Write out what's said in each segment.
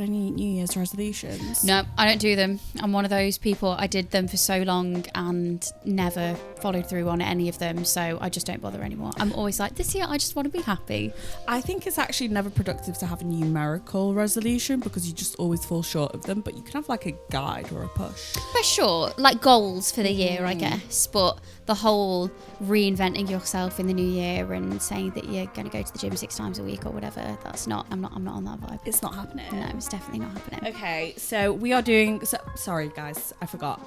had any New Year's resolutions? No, I don't do them. I'm one of those people. I did them for so long and never followed through on any of them, so I just don't bother anymore. I'm always like, this year I just want to be happy. I think it's actually never productive to have a numerical resolution because you just always fall short of them, but you can have like a guide or a push. For sure, like goals for the year, I guess, but the whole reinventing yourself in the new year and saying that you're going to go to the gym 6 times a week or whatever, I'm not on that vibe. It's not happening. No, it's definitely not happening. Okay, so we are doing sorry guys, I forgot.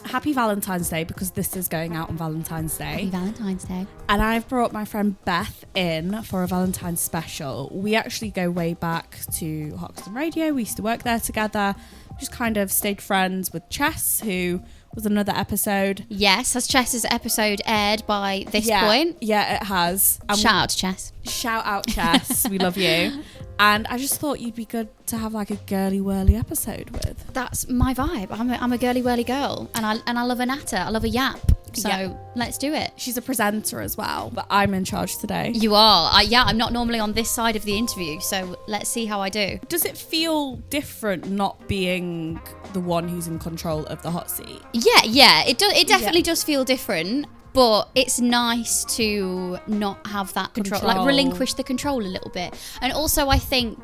Happy Valentine's Day, because this is going out on Valentine's Day. Happy Valentine's Day. And I've brought my friend Beth in for a Valentine's special. We actually go way back to Hoxton Radio. We used to work there together. Just kind of stayed friends with Chess, who was another episode. Yes, has Chess's episode aired by this point? Yeah, it has. Shout out to Chess. Shout out Chess. We love you. And I just thought you'd be good to have like a girly whirly episode with. That's my vibe. I'm a girly whirly girl, and I love a natter. I love a yap. So let's do it. She's a presenter as well, but I'm in charge today. You are. I'm not normally on this side of the interview, so let's see how I do. Does it feel different not being the one who's in control of the hot seat? Yeah. It definitely does feel different. But it's nice to not have that control, like relinquish the control a little bit. And also I think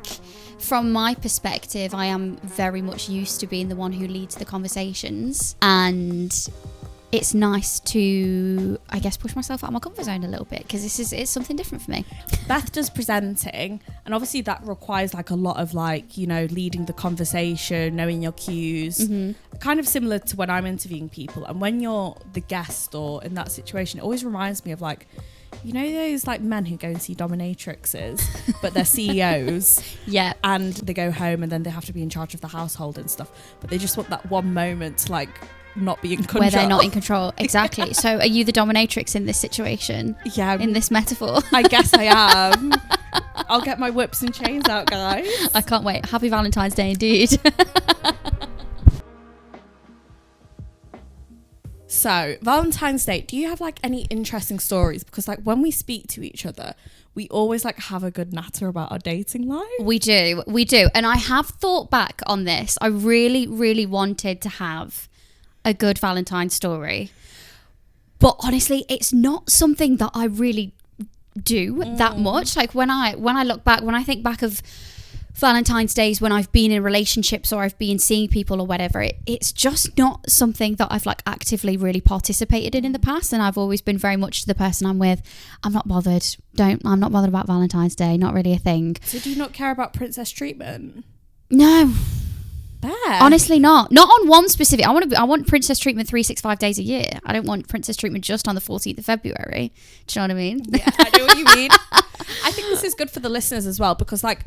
from my perspective, I am very much used to being the one who leads the conversations. And it's nice to, I guess, push myself out of my comfort zone a little bit, because it's something different for me. Beth does presenting, and obviously that requires like a lot of like, you know, leading the conversation, knowing your cues, kind of similar to when I'm interviewing people. And when you're the guest or in that situation, it always reminds me of like, you know, those like men who go and see dominatrixes, but they're CEOs. Yeah. And they go home and then they have to be in charge of the household and stuff. But they just want that one moment to like not be in control. Where they're not in control. Exactly. So are you the dominatrix in this situation? Yeah. In this metaphor? I guess I am. I'll get my whips and chains out, guys. I can't wait. Happy Valentine's Day indeed. So, Valentine's Day, do you have like any interesting stories? Because like when we speak to each other, we always like have a good natter about our dating life. We do. And I have thought back on this. I really, really wanted to have a good Valentine's story. But honestly, it's not something that I really do that much. Like when I look back, when I think back of Valentine's Days when I've been in relationships or I've been seeing people or whatever, it's just not something that I've like actively really participated in the past. And I've always been very much to the person I'm with, I'm not bothered. I'm not bothered about Valentine's Day. Not really a thing. So do you not care about princess treatment? No. Beth. Honestly not on one specific. I want princess treatment 365 days a year. I don't want princess treatment just on the 14th of February. Do you know what I mean? Yeah, I know what you mean. I think this is good for the listeners as well, because like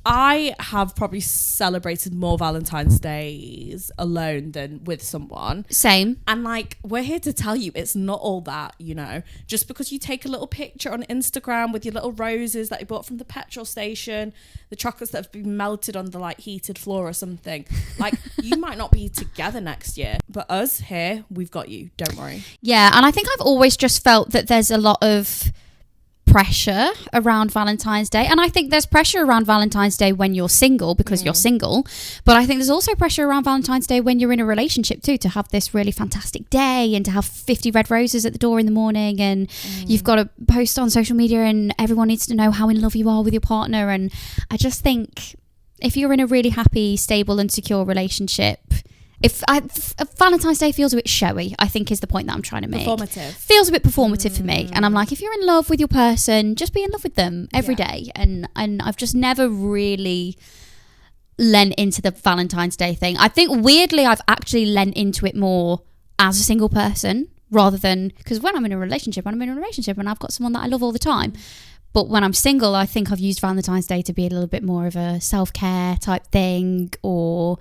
I have probably celebrated more Valentine's Days alone than with someone. Same. And like, we're here to tell you it's not all that, you know. Just because you take a little picture on Instagram with your little roses that you bought from the petrol station, the chocolates that have been melted on the like heated floor or something, like you might not be together next year, but us here, we've got you. Don't worry. Yeah, and I think I've always just felt that there's a lot of pressure around Valentine's Day, and I think there's pressure around Valentine's Day when you're single because you're single, but I think there's also pressure around Valentine's Day when you're in a relationship too, to have this really fantastic day and to have 50 red roses at the door in the morning, and you've got to post on social media and everyone needs to know how in love you are with your partner. And I just think if you're in a really happy, stable and secure relationship, if Valentine's Day feels a bit showy, I think is the point that I'm trying to make. Performative. Feels a bit performative for me. And I'm like, if you're in love with your person, just be in love with them every day. And I've just never really lent into the Valentine's Day thing. I think weirdly I've actually lent into it more as a single person rather than, because when I'm in a relationship and I've got someone that I love all the time. But when I'm single, I think I've used Valentine's Day to be a little bit more of a self-care type thing, or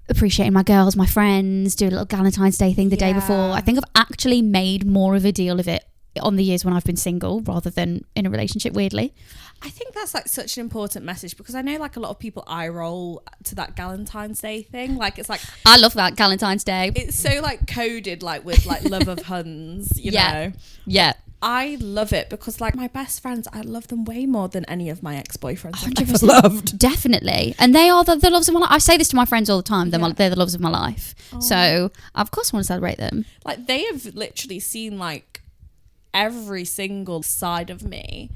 appreciating my girls, my friends, do a little Valentine's Day thing the day before. I think I've actually made more of a deal of it on the years when I've been single rather than in a relationship, weirdly. I think that's like such an important message, because I know like a lot of people eye roll to that Valentine's Day thing. Like it's like, I love that Valentine's Day. It's so like coded like with like love of Huns, you know? Yeah. I love it because like my best friends, I love them way more than any of my ex-boyfriends I've 100%. ever loved. Definitely. And they are the loves of my life. I say this to my friends all the time. They're, Yeah. they're the loves of my life. Oh. So of course I want to celebrate them. Like they have literally seen like every single side of me.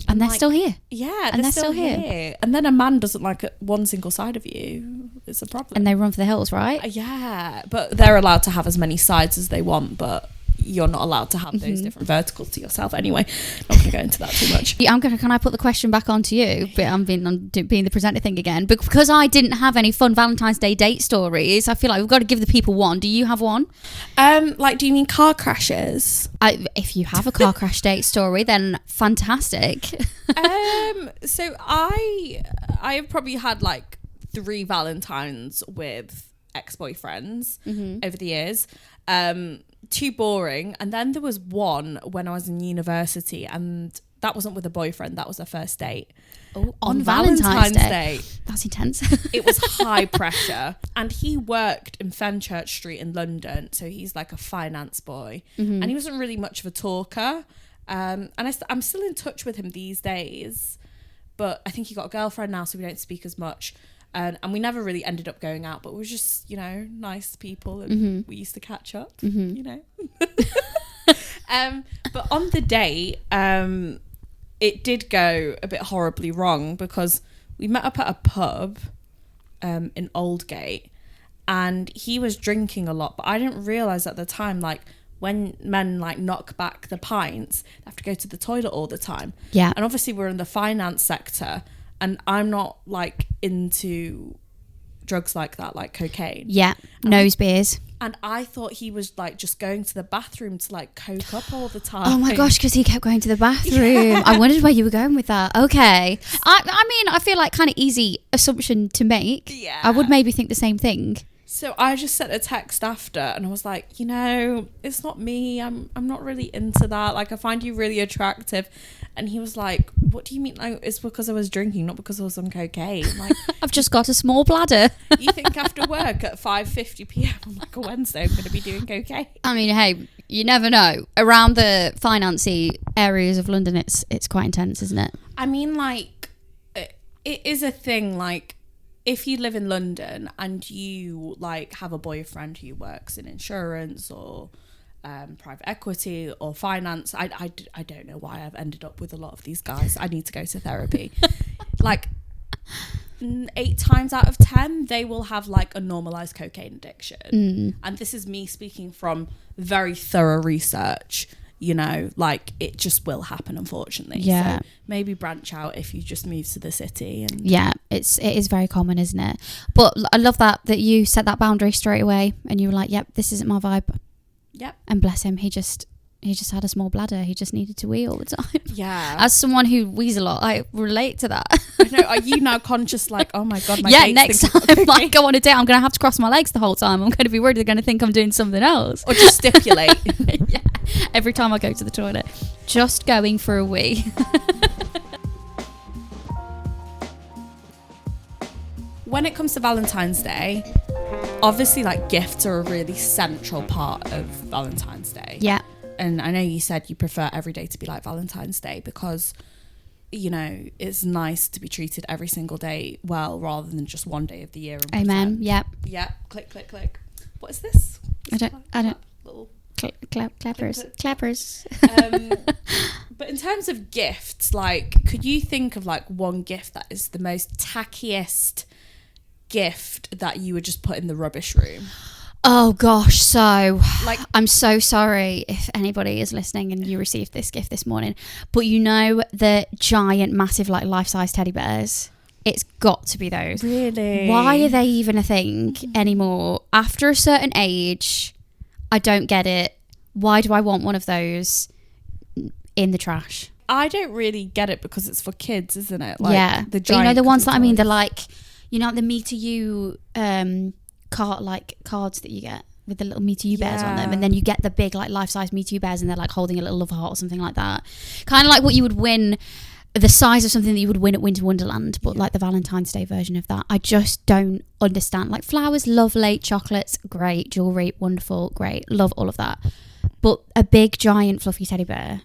And they're like, still here. Yeah, And they're still here. And then a man doesn't like one single side of you. It's a problem. And they run for the hills, right? Yeah, but they're allowed to have as many sides as they want, but you're not allowed to have those different verticals to yourself anyway. Not going to go into that too much. Yeah, can I put the question back on to you? But I'm being the presenter thing again. But because I didn't have any fun Valentine's Day date stories, I feel like we've got to give the people one. Do you have one? Like, do you mean car crashes? If you have a car crash date story, then fantastic. So I have probably had like 3 Valentines with ex-boyfriends over the years. 2 boring, and then there was one when I was in university, and that wasn't with a boyfriend, that was a first date. On Valentine's Day. That's intense. It was high pressure, and he worked in Fenchurch Street in London, so he's like a finance boy, and he wasn't really much of a talker, and I'm still in touch with him these days, but I think he got a girlfriend now, so we don't speak as much. And we never really ended up going out, but we were just, nice people, and we used to catch up, But on the date, it did go a bit horribly wrong because we met up at a pub in Aldgate, and he was drinking a lot, but I didn't realise at the time, like, when men like knock back the pints, they have to go to the toilet all the time. Yeah. And obviously we're in the finance sector, and I'm not like into drugs like that, like cocaine. Yeah, nose beers. And I thought he was like just going to the bathroom to like coke up all the time. Oh my gosh, because he kept going to the bathroom. Yeah. I wondered where you were going with that. Okay. I mean, I feel like kind of easy assumption to make. Yeah. I would maybe think the same thing. So I just sent a text after, and I was like, it's not me. I'm not really into that. Like, I find you really attractive. And he was like, what do you mean? Like, it's because I was drinking, not because I was on cocaine. Like, I've just got a small bladder. You think after work at 5:50 p.m. on like a Wednesday, I'm going to be doing cocaine? I mean, hey, you never know. Around the financy areas of London, it's quite intense, isn't it? I mean, like, it is a thing, like, if you live in London and you like have a boyfriend who works in insurance or private equity or finance, I don't know why I've ended up with a lot of these guys. I need to go to therapy. Like 8 times out of 10 they will have like a normalized cocaine addiction, and this is me speaking from very thorough research. Like, it just will happen, unfortunately. Yeah. So maybe branch out if you just move to the city. And yeah, it is very common, isn't it? But I love that you set that boundary straight away, and you were like, yep, this isn't my vibe. Yep. And bless him, he just had a small bladder. He just needed to wee all the time. Yeah. As someone who wees a lot, I relate to that. I know. Are you now conscious, like, oh my God, my yeah, date's next time I go on a date, I'm going to have to cross my legs the whole time. I'm going to be worried they're going to think I'm doing something else. Or just stipulate. Yeah. Every time I go to the toilet. Just going for a wee. When it comes to Valentine's Day, obviously, like, gifts are a really central part of Valentine's Day. Yeah. And I know you said you prefer every day to be like Valentine's Day because, it's nice to be treated every single day well, rather than just one day of the year. And Amen. pretend. Yep. Yeah. Click, click, click. What is this? I don't. Little Clappers. But in terms of gifts, like, could you think of like one gift that is the most tackiest gift that you would just put in the rubbish room? Oh gosh, so like, I'm so sorry if anybody is listening and you received this gift this morning, but the giant, massive, like, life-size teddy bears. It's got to be those. Really? Why are they even a thing anymore? After a certain age, I don't get it. Why do I want one of those in the trash? I don't really get it because it's for kids, isn't it? Like, yeah. The giant, the ones that I mean, they're like, like, the Me to You cards that you get with the little Me to You bears on them, and then you get the big, like, life-size Me to You bears, and they're like holding a little love heart or something like that. Kind of like what you would win, the size of something that you would win at Winter Wonderland, but like the Valentine's Day version of that. I just don't understand. Like, flowers, lovely, chocolates, great, jewelry, wonderful, great, love all of that. But a big, giant, fluffy teddy bear,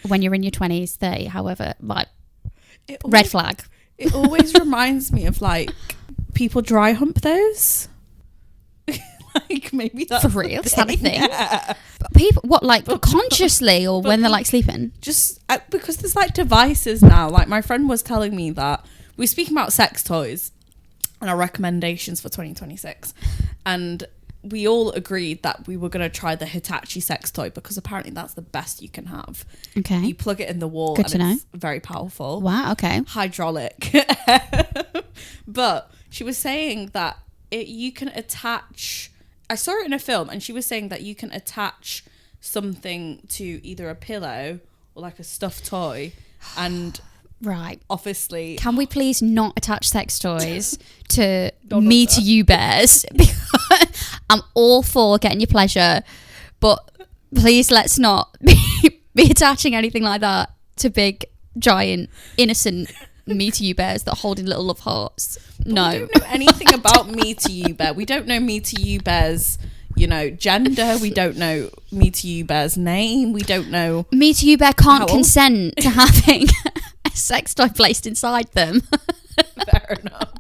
when you're in your 20s, 30, however, like, always, red flag. It always reminds me of like people dry hump those. Like maybe that's For real? Is that a thing? Yeah. People, what, like consciously or when they're like sleeping? Just because there's like devices now. Like my friend was telling me that we were speaking about sex toys and our recommendations for 2026, and we all agreed that we were going to try the Hitachi sex toy because apparently that's the best you can have. Okay. You plug it in the wall. Good to know. It's very powerful. Wow. Okay. Hydraulic. But she was saying that you can attach. I saw it in a film, and she was saying that you can attach something to either a pillow or like a stuffed toy, and Right. obviously, Can we please not attach sex toys to Donald me Duck. to you bears? Because I'm all for getting your pleasure, but please let's not be attaching anything like that to big, giant, innocent me to you bears that are holding little love hearts. No. we don't know anything about me to you bear. We don't know me to you bear's, gender. We don't know me to you bear's name. We don't know. Me to you bear can't How old? consent to having a sex toy placed inside them. Fair enough.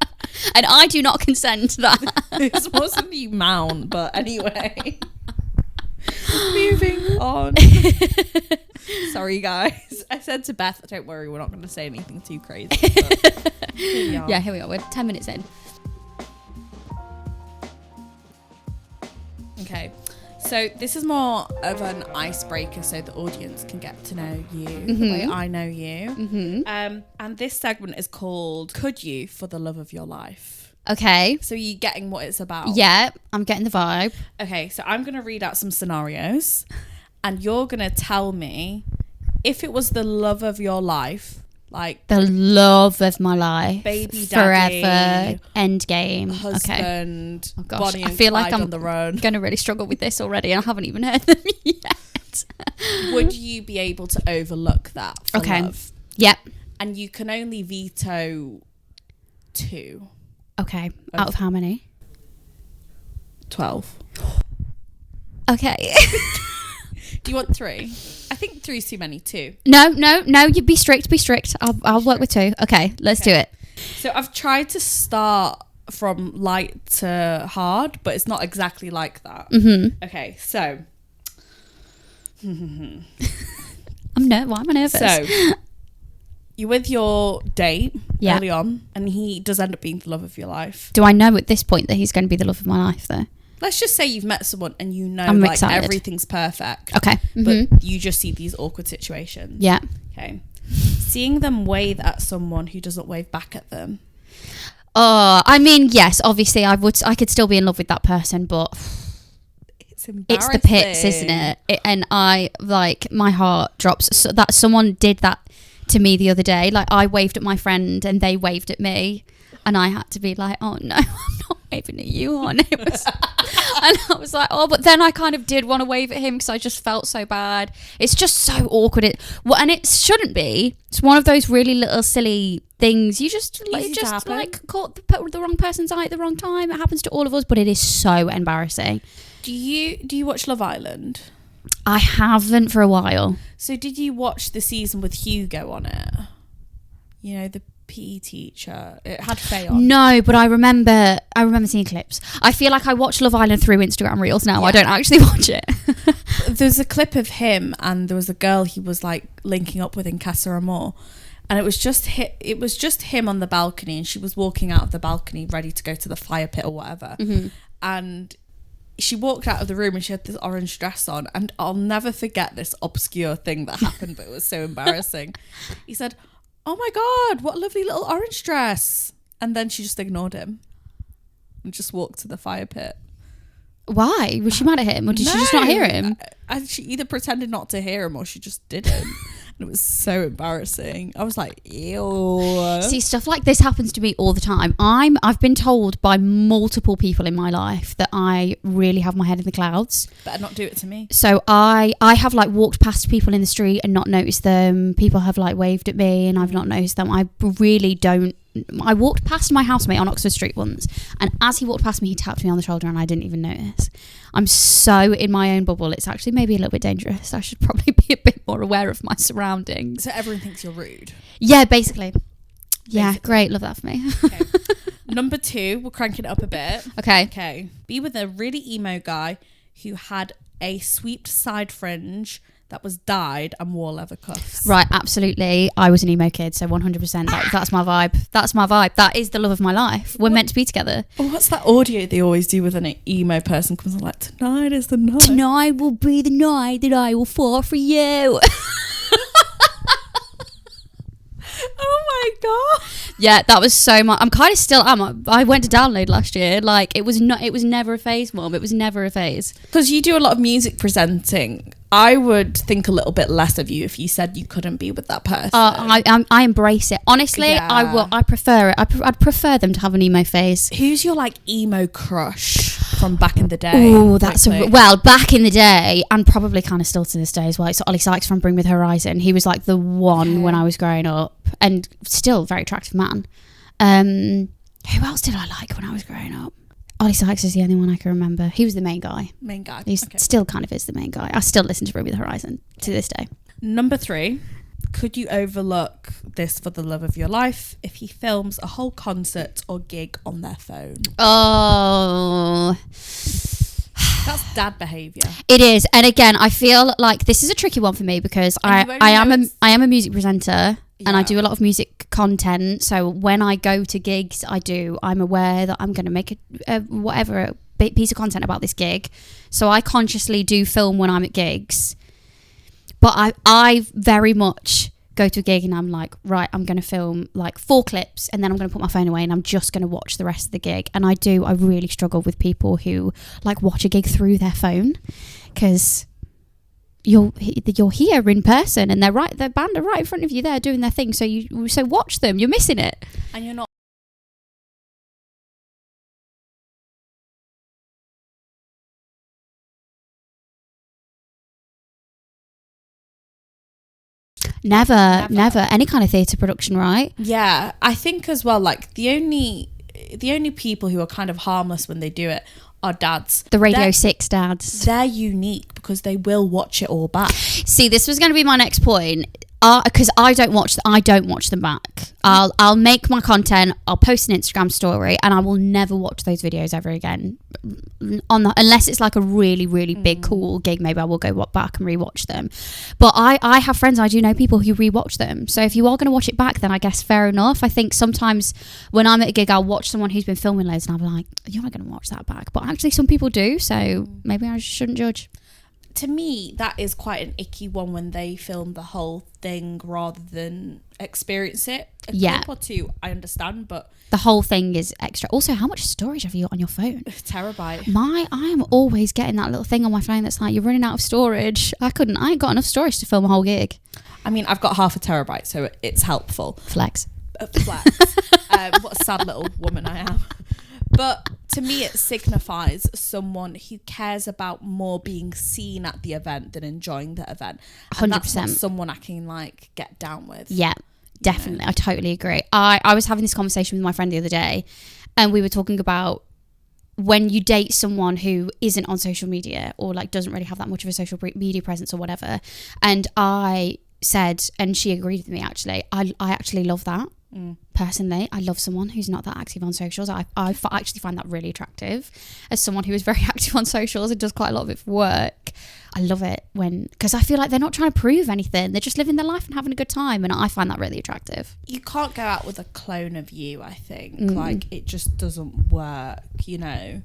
And I do not consent to that. This wasn't the amount, but anyway. Moving on. Sorry, guys. I said to Beth, don't worry, we're not going to say anything too crazy. But here we are. Yeah, here we are. We're 10 minutes in. Okay. So this is more of an icebreaker so the audience can get to know you the way I know you. Mm-hmm. And this segment is called Could You for the Love of Your Life? Okay. So you getting what it's about? Yeah, I'm getting the vibe. Okay, so I'm going to read out some scenarios and you're going to tell me if it was the love of your life, like The love of my life. baby daddy, forever. End game. Okay. husband, Oh gosh, Bonnie I and feel like Clyde I'm on the road. going to really struggle with this already, and I haven't even heard them yet. Would you be able to overlook that for Okay. love? Yep. And you can only veto 2. Okay. Out of how many? 12. Okay. Do you want 3? I think 3 is too many. 2. No. You be strict. I'll work with 2. Okay, let's do it. So I've tried to start from light to hard, but it's not exactly like that. Mm-hmm. Okay, so. Why am I nervous? So, you're with your date Yeah. early on, and he does end up being the love of your life. Do I know at this point that he's going to be the love of my life, though? Let's just say you've met someone and you know I'm like excited. everything's perfect. Okay. Mm-hmm. But you just see these awkward situations. Yeah. Okay. Seeing them wave at someone who doesn't wave back at them. Oh, I mean, yes, obviously I could still be in love with that person, but It's embarrassing. it's the pits, isn't it? And I, like, my heart drops. So that someone did that to me the other day. Like, I waved at my friend and they waved at me, and I had to be like, oh no, I'm not waving at you, hon. It was, and I was like, oh, but then I kind of did want to wave at him because I just felt so bad. It's just so awkward. And it shouldn't be. It's one of those really little silly things. You just Easy to happen. like caught the wrong person's eye at the wrong time. It happens to all of us, but it is so embarrassing. Do you watch Love Island? I haven't for a while. So did you watch the season with Hugo on it? You know, the PE teacher. It had Faye on. No, but I remember seeing clips. I feel like I watch Love Island through Instagram Reels now. Yeah. I don't actually watch it. There's a clip of him and there was a girl he was like linking up with in Casa Amor, and it was just him on the balcony, and she was walking out of the balcony ready to go to the fire pit or whatever. Mm-hmm. And she walked out of the room and she had this orange dress on, and I'll never forget this obscure thing that happened, but it was so embarrassing. He said, "Oh my God, what a lovely little orange dress." And then she just ignored him and just walked to the fire pit. Why? Was she mad at him, or did she just not hear him? And she either pretended not to hear him or she just didn't. And it was so embarrassing. I was like, ew. See, stuff like this happens to me all the time. I've been told by multiple people in my life that I really have my head in the clouds. Better not do it to me. So I have like walked past people in the street and not noticed them. People have like waved at me and I've not noticed them. I really don't I walked past my housemate on Oxford Street once, and as he walked past me, he tapped me on the shoulder, and I didn't even notice. I'm so in my own bubble. It's actually maybe a little bit dangerous. I should probably be a bit more aware of my surroundings. So everyone thinks you're rude. Yeah, basically. Yeah, great. Love that for me. Okay. Number 2, we're cranking it up a bit. Okay. Be with a really emo guy who had a sweeped side fringe that was dyed and wore leather cuffs. Right, absolutely. I was an emo kid, so 100%. That's my vibe. That's my vibe. That is the love of my life. We're meant to be together. Oh, what's that audio they always do with an emo person? Comes on like, tonight is the night. Tonight will be the night that I will fall for you. Oh my god. Yeah, that was so much. I'm kind of still am. I went to download last year. Like, it was never a phase, Mum. It was never a phase. Because you do a lot of music presenting. I would think a little bit less of you if you said you couldn't be with that person. I embrace it. Honestly, Yeah. I will. I prefer it. I'd prefer them to have an emo face. Who's your like emo crush from back in the day? Oh, that's well, back in the day, and probably kind of still to this day as well. It's Ollie Sykes from Bring Me the Horizon. He was like the one when I was growing up, and still a very attractive man. Who else did I like when I was growing up? Ollie Sykes is the only one I can remember. He was the main guy. He still kind of is the main guy. I still listen to Bring Me the Horizon to this day. Number 3, could you overlook this for the love of your life if he films a whole concert or gig on their phone? Oh, that's dad behaviour. It is. And again, I feel like this is a tricky one for me because I am a music presenter. Yeah. And I do a lot of music content. So when I go to gigs, I'm aware that I'm going to make a piece of content about this gig. So I consciously do film when I'm at gigs. But I very much go to a gig and I'm like, right, I'm going to film like 4 clips and then I'm going to put my phone away and I'm just going to watch the rest of the gig. And I really struggle with people who like watch a gig through their phone, because you're here in person and the band are right in front of you there doing their thing, so watch them. You're missing it, and you're not. Never any kind of theatre production, right? Yeah, I think as well, like the only people who are kind of harmless when they do it are dads. The Radio 6 dads. They're unique because they will watch it all back. See, this was going to be my next point. Because I don't watch them back. I'll make my content, I'll post an Instagram story, and I will never watch those videos ever again. Unless it's like a really, really big, cool gig, maybe I will go back and rewatch them. But I have friends, I do know people who rewatch them. So if you are going to watch it back, then I guess fair enough. I think sometimes when I'm at a gig, I'll watch someone who's been filming loads, and I'll be like, you're not going to watch that back. But actually, some people do, so maybe I shouldn't judge. To me, that is quite an icky one when they film the whole thing rather than experience it. A clip or 2, I understand, but the whole thing is extra. Also, how much storage have you got on your phone? Terabyte. I'm always getting that little thing on my phone that's like, you're running out of storage. I ain't got enough storage to film a whole gig. I mean, I've got half a terabyte, so it's helpful. Flex. What a sad little woman I am. But to me, it signifies someone who cares about more being seen at the event than enjoying the event. And 100%. That's not someone I can like get down with. Yeah, definitely. You know? I totally agree. I was having this conversation with my friend the other day, and we were talking about when you date someone who isn't on social media or like doesn't really have that much of a social media presence or whatever. And I said, and she agreed with me actually, I actually love that. Personally, I love someone who's not that active on socials. I actually find that really attractive. As someone who is very active on socials and does quite a lot of it for work, I love it because I feel like they're not trying to prove anything. They're just living their life and having a good time, and I find that really attractive. You can't go out with a clone of you, I think. Like, it just doesn't work, you know.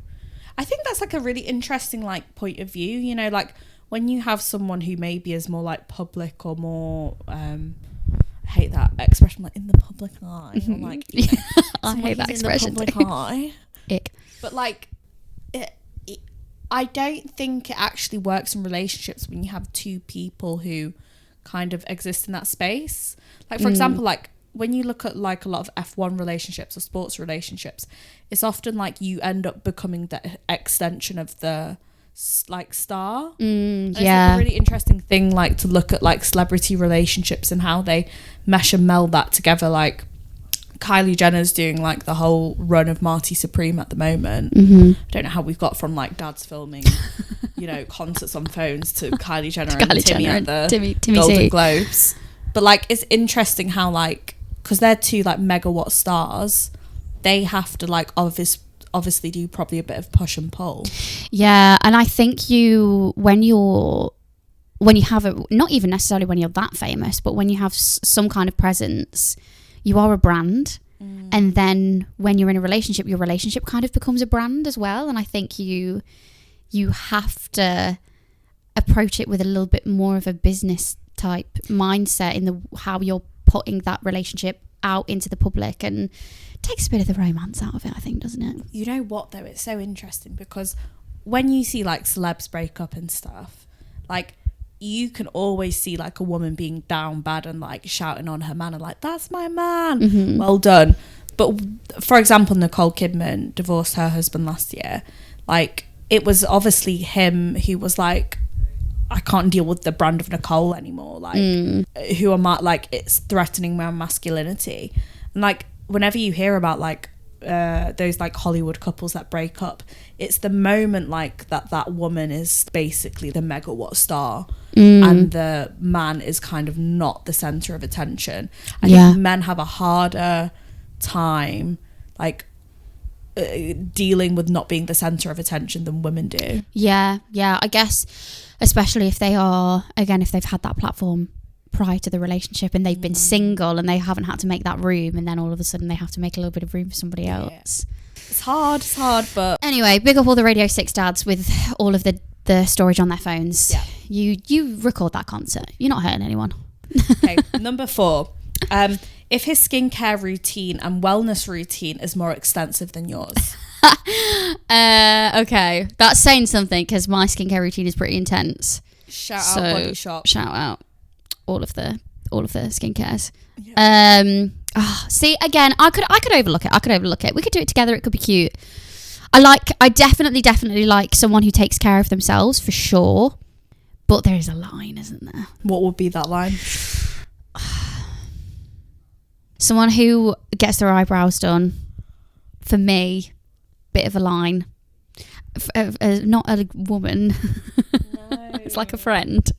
I think that's like a really interesting like point of view, you know, like when you have someone who maybe is more like public or more I hate that expression, like in the public eye. Or like, you know, I hate that expression. In the public eye. Ick. But like, I don't think it actually works in relationships when you have 2 people who kind of exist in that space. Like, for example, like when you look at like a lot of F1 relationships or sports relationships, it's often like you end up becoming the extension of the like star. It's like a really interesting thing like to look at like celebrity relationships and how they mesh and meld that together. Like Kylie Jenner's doing like the whole run of Marty Supreme at the moment. Mm-hmm. I don't know how we've got from like dads filming, concerts on phones to Kylie Jenner Kylie and Timmy Jenner at the Timmy Golden C. Globes. But like, it's interesting how like, because they're two like megawatt stars, they have to like obviously do probably a bit of push and pull. Yeah, and I think when you have not even necessarily when you're that famous, but when you have some kind of presence, you are a brand. And then when you're in a relationship, your relationship kind of becomes a brand as well. And I think you have to approach it with a little bit more of a business type mindset in how you're putting that relationship out into the public, and it takes a bit of the romance out of it, I think, doesn't it? You know what though, it's so interesting because when you see like celebs break up and stuff, like you can always see like a woman being down bad and like shouting on her man and like, that's my man, well done. But for example, Nicole Kidman divorced her husband last year. Like, it was obviously him who was like, I can't deal with the brand of Nicole anymore. Like, who am I? Like, it's threatening my masculinity. And like, whenever you hear about like those like Hollywood couples that break up, it's the moment like that woman is basically the megawatt star and the man is kind of not the center of attention. I think men have a harder time like dealing with not being the center of attention than women do. Yeah, I guess especially if they've had that platform prior to the relationship and they've been single and they haven't had to make that room, and then all of a sudden they have to make a little bit of room for somebody else. It's hard, but anyway, big up all the Radio 6 dads with all of the storage on their phones. You record that concert, you're not hurting anyone. Okay, number 4, if his skincare routine and wellness routine is more extensive than yours. Okay, that's saying something because my skincare routine is pretty intense. Shout out Body Shop. Shout out all of the skincares. See, again, I could overlook it. We could do it together. It could be cute. I definitely like someone who takes care of themselves for sure, but there is a line, isn't there? What would be that line? Someone who gets their eyebrows done, for me, bit of a line. Not a woman. No. It's like a friend,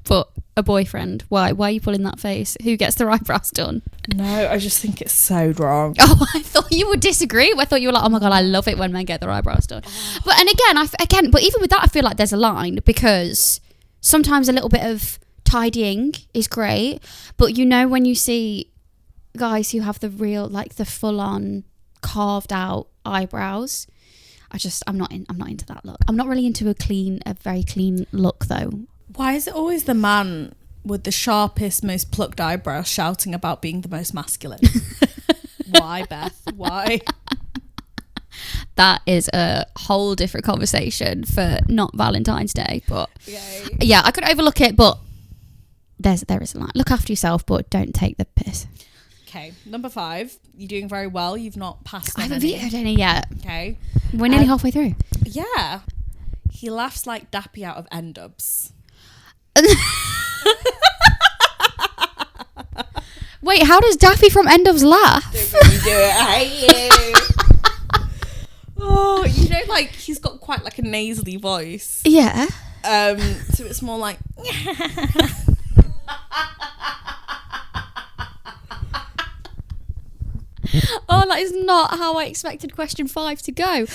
but a boyfriend. Why are you pulling that face? Who gets their eyebrows done? No, I just think it's so wrong. Oh, I thought you would disagree. I thought you were like, oh my god, I love it when men get their eyebrows done. But but even with that, I feel like there's a line, because sometimes a little bit of tidying is great, but when you see guys who have the real, like the full on carved out eyebrows, I'm not into that look. I'm not really into a very clean look though. Why is it always the man with the sharpest, most plucked eyebrows shouting about being the most masculine? Why, Beth? Why? That is a whole different conversation for not Valentine's Day, but yeah, I could overlook it, but there is a line. Look after yourself, but don't take the piss. Okay, number 5. You're doing very well. You've not passed. I haven't vetoed any yet. Okay, we're nearly halfway through. Yeah, he laughs like Dappy out of N-Dubs. Wait, how does Daffy from N-Dubs laugh? Don't really do it. I hate you. Oh, like he's got quite like a nasally voice. Yeah. So it's more like. Oh, that is not how I expected question 5 to go.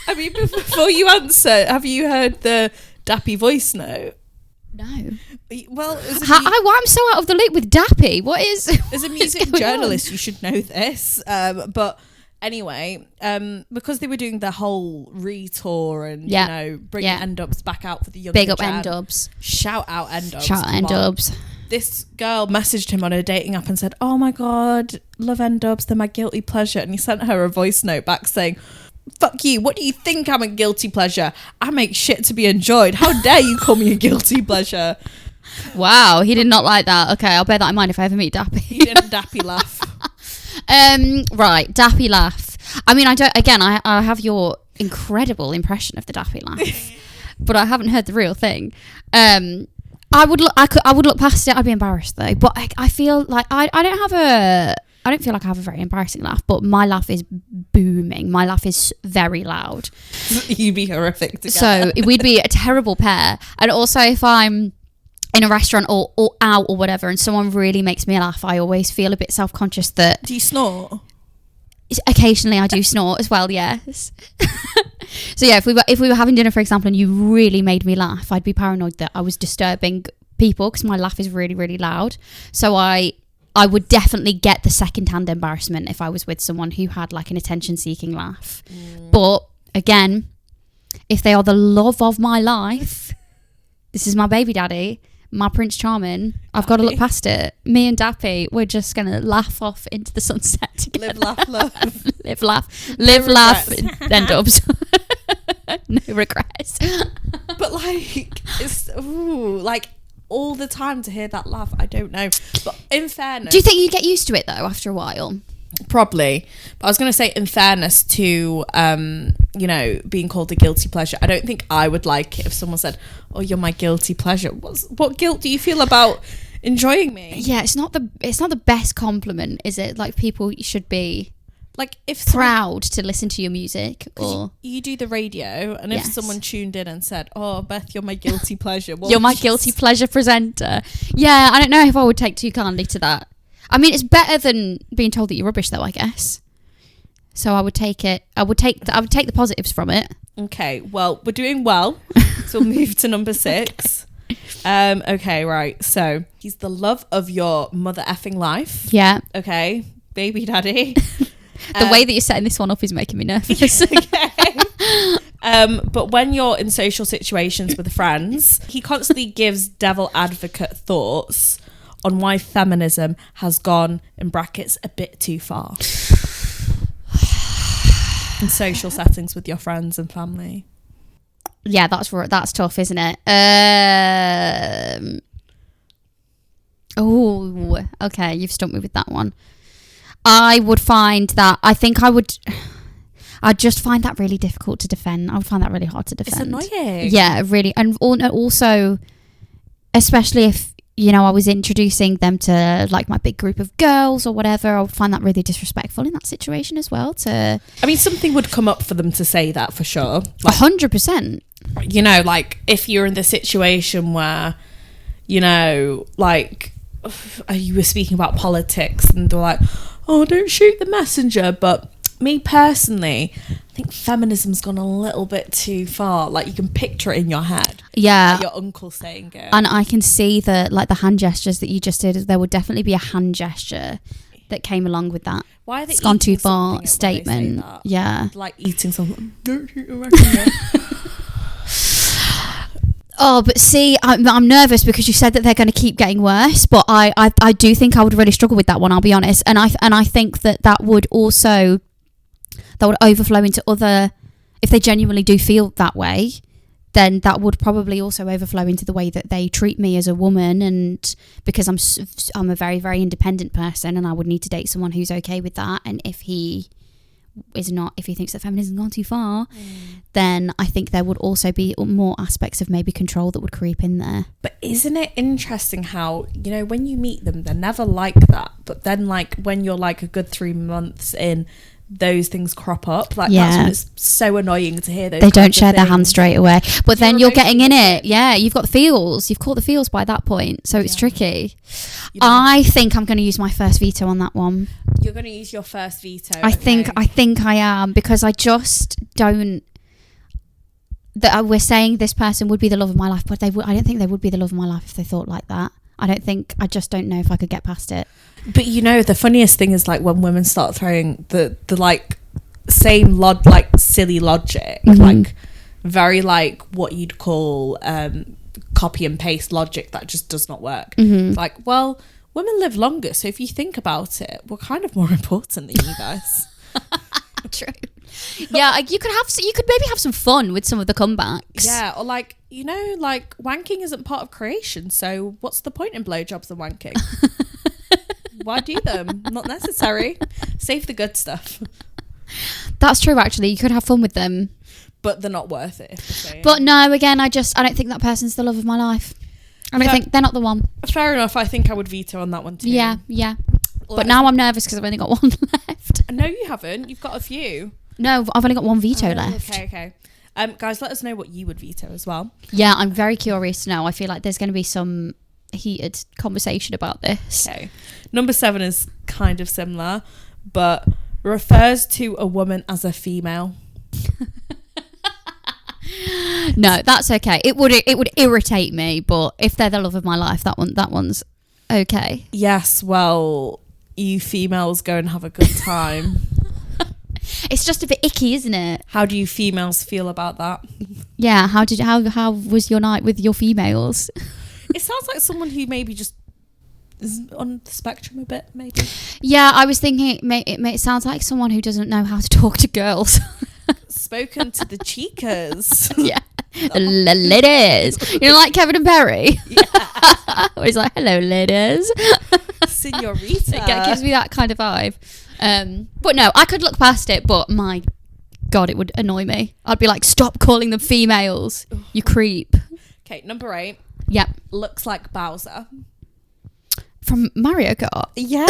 I mean, before you answer, have you heard the Dappy voice note? No. Well, I'm so out of the loop with Dappy. What is? As a music journalist, you should know this. But anyway, because they were doing the whole retour and bringing N-Dubs back out for the younger big up gen. N-Dubs. Shout out N-Dubs. Shout out N-Dubs. This girl messaged him on a dating app and said, "Oh my god, love N-Dubs, they're my guilty pleasure." And he sent her a voice note back saying, "Fuck you, what do you think I'm a guilty pleasure? I make shit to be enjoyed. How dare you call me a guilty pleasure?" Wow, he did not like that. Okay, I'll bear that in mind if I ever meet Dappy. He didn't Dappy laugh. Right, Dappy laugh. I mean, I have your incredible impression of the Dappy laugh, but I haven't heard the real thing. I would look past it. I'd be embarrassed though, but I feel like I don't I don't feel like I have a very embarrassing laugh, but my laugh is booming. My laugh is very loud. You'd be horrific together. So we'd be a terrible pair. And also if I'm in a restaurant or out or whatever and someone really makes me laugh, I always feel a bit self-conscious that... Do you snort? Occasionally I do snort as well, yes. So yeah, if we were having dinner, for example, and you really made me laugh, I'd be paranoid that I was disturbing people because my laugh is really, really loud. So I would definitely get the second-hand embarrassment if I was with someone who had like an attention-seeking laugh. But again, if they are the love of my life, this is my baby daddy, my Prince Charming, I've got to look past it. Me and Dappy, we're just going to laugh off into the sunset together. Live, laugh, love. Live, laugh, then dubs. No regrets. But like, it's like all the time to hear that laugh. I don't know. But in fairness, do you think you get used to it though after a while? Probably. But I was going to say, in fairness to, being called a guilty pleasure, I don't think I would like it if someone said, oh, you're my guilty pleasure. What guilt do you feel about enjoying me? Yeah, it's not the best compliment, is it? Like, people should be like if proud to listen to your music. Or you do the radio, and if someone tuned in and said, oh, Beth, you're my guilty pleasure. You're my guilty pleasure presenter. Yeah, I don't know if I would take too kindly to that. I mean, it's better than being told that you're rubbish, though, I guess. So I would take it. I would take the positives from it. Okay, well, we're doing well. So we'll move to number 6. Okay, right. So he's the love of your mother effing life. Yeah. Okay, baby daddy. The way that you're setting this one up is making me nervous. Okay. But when you're in social situations with friends, he constantly gives devil advocate thoughts on why feminism has gone, in brackets, a bit too far in social settings with your friends and family. Yeah, that's tough, isn't it? Oh, okay, you've stumped me with that one. I'd just find that really difficult to defend. I would find that really hard to defend. It's annoying. Yeah, really. And also, especially if, I was introducing them to like my big group of girls or whatever, I would find that really disrespectful in that situation as well. I mean, something would come up for them to say that for sure. 100%. Like if you're in the situation where, like you were speaking about politics and they're like, oh, don't shoot the messenger. But me personally, I think feminism's gone a little bit too far. Like you can picture it in your head. Yeah. Like your uncle saying it. And I can see the hand gestures that you just did. There would definitely be a hand gesture that came along with that. Why are they it's gone too far statement? Yeah. Like eating something. Don't shoot the messenger. Oh, but see, I'm nervous because you said that they're going to keep getting worse. But I do think I would really struggle with that one. I'll be honest, and I think that would also overflow into other. If they genuinely do feel that way, then that would probably also overflow into the way that they treat me as a woman. And because I'm a very, very independent person, and I would need to date someone who's okay with that. And if he thinks that feminism has gone too far, then I think there would also be more aspects of maybe control that would creep in there. But isn't it interesting how, when you meet them, they're never like that. But then like when you're like a good 3 months in, those things crop up. Like that's when it's so annoying to hear those. They don't share their hand straight away. But then you're getting in it. Yeah, you've got the feels. You've caught the feels by that point. So it's tricky. I think I'm going to use my first veto on that one. You're going to use your first veto. I think I am, because I just don't. That we're saying this person would be the love of my life, but I don't think they would be the love of my life if they thought like that. I just don't know if I could get past it. But the funniest thing is like when women start throwing the like same silly logic, like very like what you'd call copy and paste logic that just does not work. Like, well, women live longer, so if you think about it, we're kind of more important than you guys. True. Yeah, you could maybe have some fun with some of the comebacks. Yeah, or like wanking isn't part of creation, so what's the point in blowjobs and wanking? Why do them? Not necessary. Save the good stuff. That's true, actually. You could have fun with them, but they're not worth it. But no, again, I don't think that person's the love of my life. I don't think they're not the one. Fair enough. I think I would veto on that one too. Yeah. But now I'm nervous because I've only got one left. No, you haven't. You've got a few. No, I've only got one veto left. Okay. Guys, let us know what you would veto as well. Yeah, I'm very curious to know. I feel like there's going to be some heated conversation about this. Okay. Number 7 is kind of similar, but refers to a woman as a female. No, that's okay. It would irritate me, but if they're the love of my life, that one's okay. Yes, well, you females go and have a good time. It's just a bit icky, isn't it? How do you females feel about that? Yeah, how was your night with your females? It sounds like someone who maybe just is on the spectrum a bit, maybe. Yeah, I was thinking it sounds like someone who doesn't know how to talk to girls. Spoken to the chicas. Yeah. Ladies. You know, like Kevin and Perry? Yeah. He's like, hello, ladies. Senorita. It gives me that kind of vibe. But no, I could look past it, but my God, it would annoy me. I'd be like, stop calling them females, you creep. Okay, number 8. Yep. Looks like Bowser. From Mario Kart. Yeah.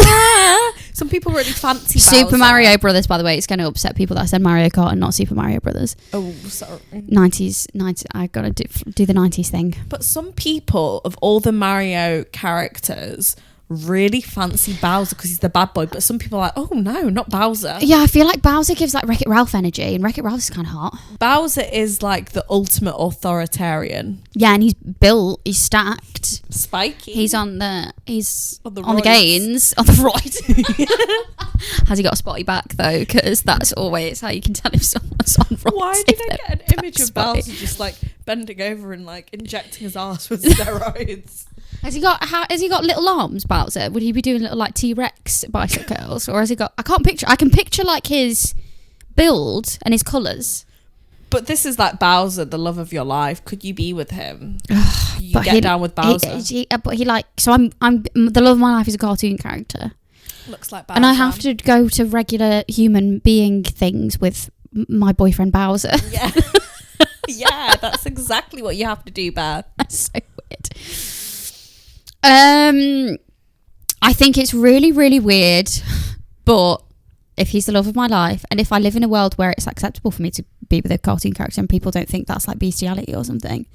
Some people really fancy Super Bowser. Mario Brothers, by the way. It's going to upset people that I said Mario Kart and not Super Mario Brothers. Oh, sorry. 90s. I got to do the 90s thing. But some people, of all the Mario characters, really fancy Bowser because he's the bad boy. But some people are like, oh no, not Bowser. Yeah, I feel like Bowser gives like Wreck-It Ralph energy, and Wreck-It Ralph is kind of hot. Bowser is like the ultimate authoritarian. Yeah, and he's built, he's stacked. Spiky. He's on the roids. gains. On the roids. Has he got a spotty back though? Because that's always how you can tell if someone's on roids. Why did I get an image of Bowser just like bending over and like injecting his arse with steroids? Has he got little arms, Bowser? Would he be doing little like T-Rex bicep curls? Or has he got... I can picture like his build and his colours. But this is like Bowser, the love of your life. Could you be with him? You But get down with Bowser. I'm the love of my life is a cartoon character. Looks like Bowser. And I have to go to regular human being things with my boyfriend Bowser. Yeah. Yeah, that's exactly what you have to do, Beth. That's so weird. I think it's really, really weird, but if he's the love of my life, and if I live in a world where it's acceptable for me to be with a cartoon character and people don't think that's like bestiality or something,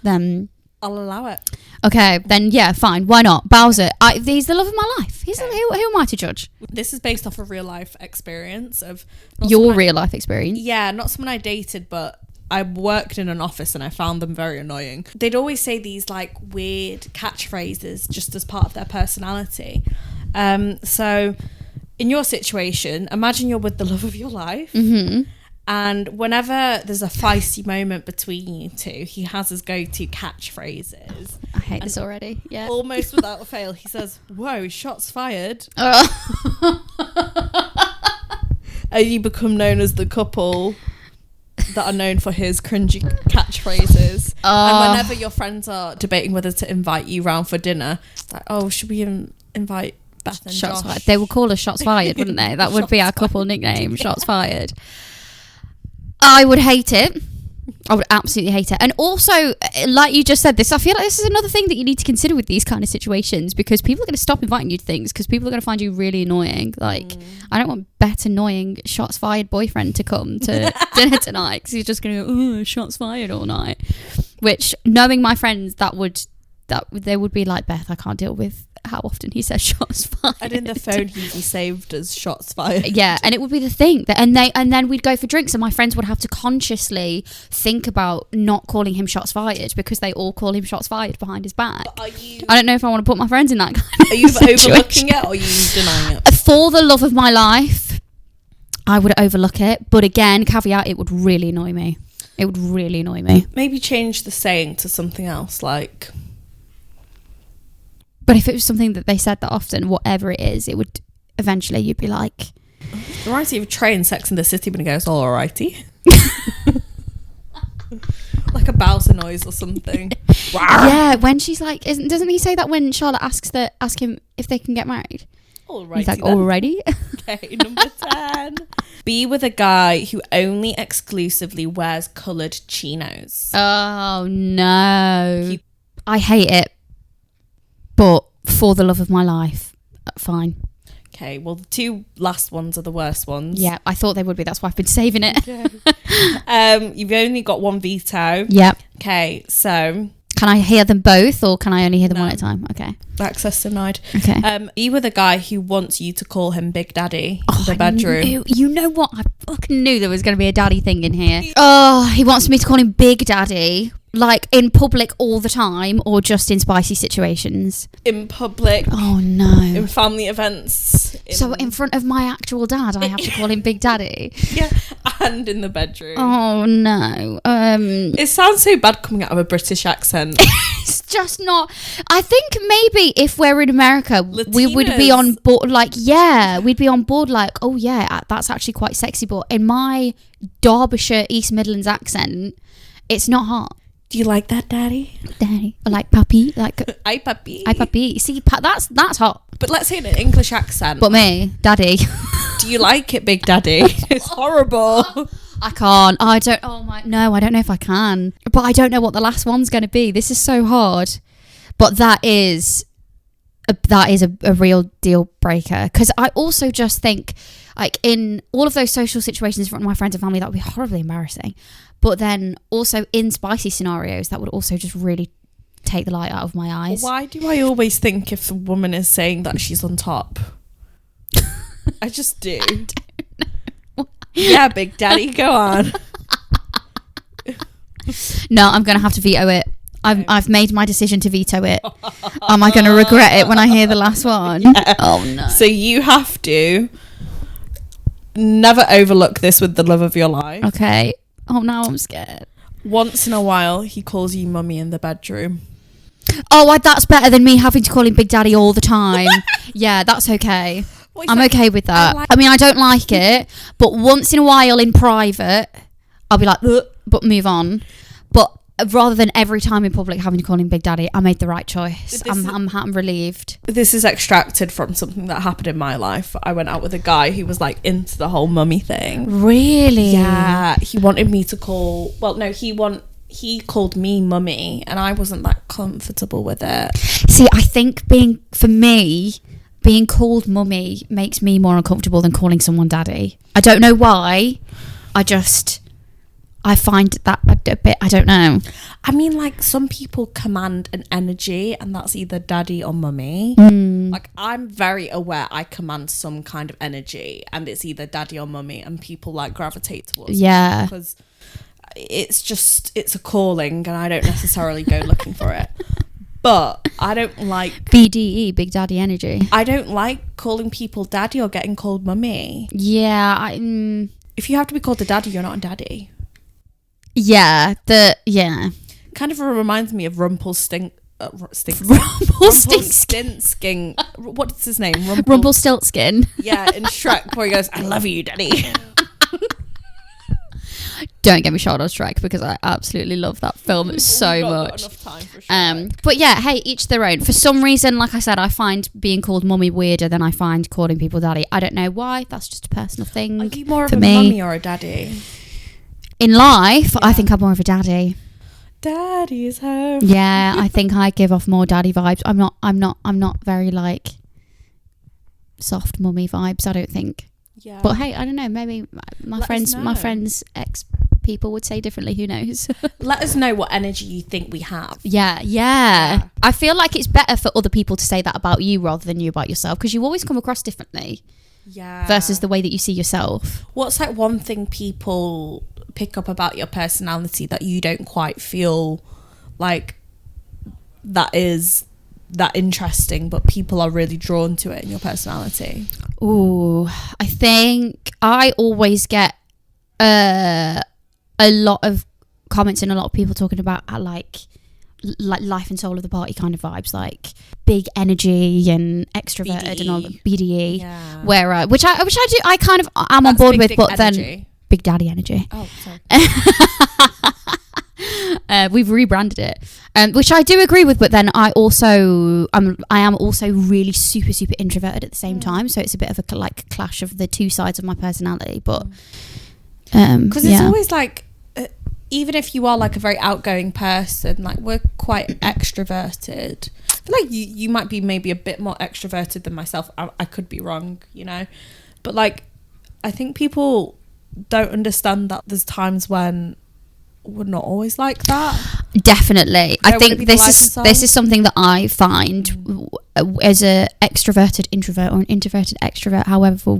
then I'll allow it. Okay, then yeah, fine. Why not? Bowser. He's the love of my life. Who am I to judge? This is based off a real life experience of your real life experience. Yeah, not someone I dated, but I worked in an office and I found them very annoying. They'd always say these like weird catchphrases just as part of their personality. So in your situation, imagine you're with the love of your life. Mm-hmm. And whenever there's a feisty moment between you two, he has his go-to catchphrases. I hate this already. Yeah. Almost without fail, he says, "Whoa, shots fired." And you become known as the couple that are known for his cringy catchphrases. And whenever your friends are debating whether to invite you round for dinner, it's like, oh, should we invite Beth and Shots Josh? fired. They would call us Shots Fired, wouldn't they? That would be our couple nickname, Yeah. Shots Fired. I would hate it. I would absolutely hate it. And also, like you just said this, I feel like this is another thing that you need to consider with these kind of situations, because people are going to stop inviting you to things because people are going to find you really annoying. Like, I don't want Beth annoying Shots Fired boyfriend to come to dinner tonight because he's just going to go, oh, Shots Fired all night. Which, knowing my friends, they would be like, Beth, I can't deal with how often he says shots fired. And in the phone, he'd be saved as shots fired. Yeah, and it would be the thing that, and then we'd go for drinks, and my friends would have to consciously think about not calling him shots fired because they all call him shots fired behind his back. But I don't know if I want to put my friends in that kind of Are you situation. overlooking it, or are you denying it? For the love of my life, I would overlook it. But again, caveat, it would really annoy me. It would really annoy me. Maybe change the saying to something else, like... But if it was something that they said that often, whatever it is, it would eventually, you'd be like... Variety of Trey in Sex and the City when he goes, all righty. Like a Bowser noise or something. Yeah, when she's like... Doesn't he say that when Charlotte ask him if they can get married? All righty. He's like, then. already? Okay, number 10. Be with a guy who only exclusively wears coloured chinos. Oh, no. I hate it. But for the love of my life, fine. Okay, well, the two last ones are the worst ones. Yeah, I thought they would be. That's why I've been saving it. You've only got one veto. Yeah. Okay, so Can I hear them both, or can I only hear them one at a time? Okay. access denied. Okay. You were the guy who wants you to call him Big Daddy in the bedroom. You know what? I fucking knew there was going to be a daddy thing in here. Oh, he wants me to call him Big Daddy. Like in public all the time, or just in spicy situations? In public. Oh no. In family events. So in front of my actual dad, I have to call him Big Daddy? Yeah, and in the bedroom. Oh no. It sounds so bad coming out of a British accent. It's just not. I think maybe if we're in America, we would be on board. Like, yeah, we'd be on board. Like, oh yeah, that's actually quite sexy. But in my Derbyshire, East Midlands accent, it's not hot. Do you like that, Daddy? Daddy, or like puppy, like Hi, puppy. hi puppy. See, that's hot. But let's say in an English accent. But me, Daddy. Do you like it, Big Daddy? It's horrible. I can't. I don't. Oh my. No, I don't know if I can. But I don't know what the last one's going to be. This is so hard. But that is a real deal breaker. Because I also just think, like, in all of those social situations in front of my friends and family, that would be horribly embarrassing. But then also in spicy scenarios, that would also just really take the light out of my eyes. Why do I always think if a woman is saying that she's on top? I just do. I don't know. Yeah, Big Daddy, go on. No, I'm going to have to veto it. I've made my decision to veto it. Am I going to regret it when I hear the last one? Yeah. Oh no. So you have to never overlook this with the love of your life. Okay. Oh, now I'm scared. Once in a while, he calls you mummy in the bedroom. Oh, that's better than me having to call him Big Daddy all the time. Yeah, that's okay. I'm okay with that. I mean, I don't like it, but once in a while in private, I'll be like, ugh, but move on. But rather than every time in public having to call him Big Daddy, I made the right choice. I'm relieved. This is extracted from something that happened in my life. I went out with a guy who was like into the whole mummy thing. Really? Yeah. He wanted me to call. Well, no, he called me mummy, and I wasn't that comfortable with it. See, I think being called mummy makes me more uncomfortable than calling someone daddy. I don't know why. I find that a bit, I don't know. I mean, like, some people command an energy, and that's either daddy or mummy. Like, I'm very aware I command some kind of energy, and it's either daddy or mummy, and people, like, gravitate towards me because it's a calling, and I don't necessarily go looking for it. But I don't like... BDE, Big Daddy Energy. I don't like calling people daddy or getting called mummy. Yeah, If you have to be called a daddy, you're not a daddy. Yeah, Kind of reminds me of Rumpelstiltskin. What's his name? Rumpelstiltskin. Yeah, in Shrek, where he goes, "I love you, Daddy." Don't get me started on Shrek, because I absolutely love that film so much. Enough time for Shrek. But yeah, hey, each their own. For some reason, like I said, I find being called mummy weirder than I find calling people daddy. I don't know why. That's just a personal thing. Are you more of for a me. mummy or a daddy? In life, I think I'm more of a daddy. Daddy's home. Yeah, I think I give off more daddy vibes. I'm not very like soft mummy vibes, I don't think. Yeah. But hey, I don't know, maybe my friends ex people would say differently, who knows. Let us know what energy you think we have. Yeah. I feel like it's better for other people to say that about you rather than you about yourself, because you always come across differently. Yeah. Versus the way that you see yourself. What's like one thing people pick up about your personality that you don't quite feel like that is that interesting, but people are really drawn to it in your personality? Ooh, I think I always get a lot of comments and a lot of people talking about like life and soul of the party kind of vibes, like big energy and extroverted BDE. and all the BDE. Yeah. Where which I do, I kind of am on board with, but energy. Then Big Daddy Energy. Oh, sorry. We've rebranded it, which I do agree with, but then I am also really super introverted at the same time, so it's a bit of a clash of the two sides of my personality. But because it's always like, even if you are like a very outgoing person, like we're quite extroverted, feel like you might be maybe a bit more extroverted than myself. I could be wrong, you know, but like I think people don't understand that there's times when we're not always like that. Definitely. I think this is something that I find as a extroverted introvert or an introverted extrovert,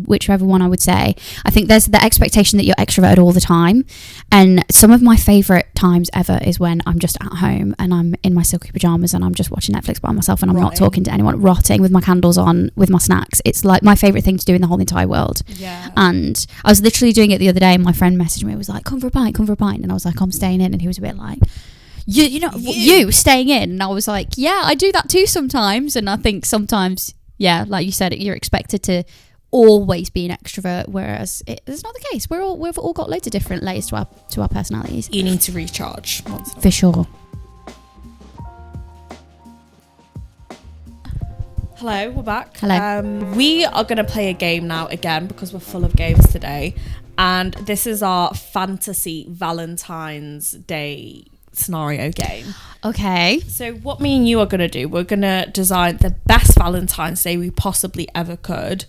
whichever one I would say. I think there's the expectation that you're extroverted all the time, and some of my favourite times ever is when I'm just at home and I'm in my silky pyjamas and I'm just watching Netflix by myself and I'm not talking to anyone, rotting with my candles on with my snacks. It's like my favourite thing to do in the whole entire world. Yeah. And I was literally doing it the other day, and my friend messaged me, was like, come for a pint, and I was like, I'm staying in, and he was a bit like, you staying in, and I was like, yeah, I do that too sometimes. And I think sometimes, yeah, like you said, you're expected to always be an extrovert, whereas it's not the case. We've all got loads of different layers to our personalities. You need to recharge for sure. Hello, we're back. Hello. We are going to play a game now again because we're full of games today, and this is our fantasy Valentine's Day scenario game. Okay. So what me and you are going to do, we're going to design the best Valentine's Day we possibly ever could,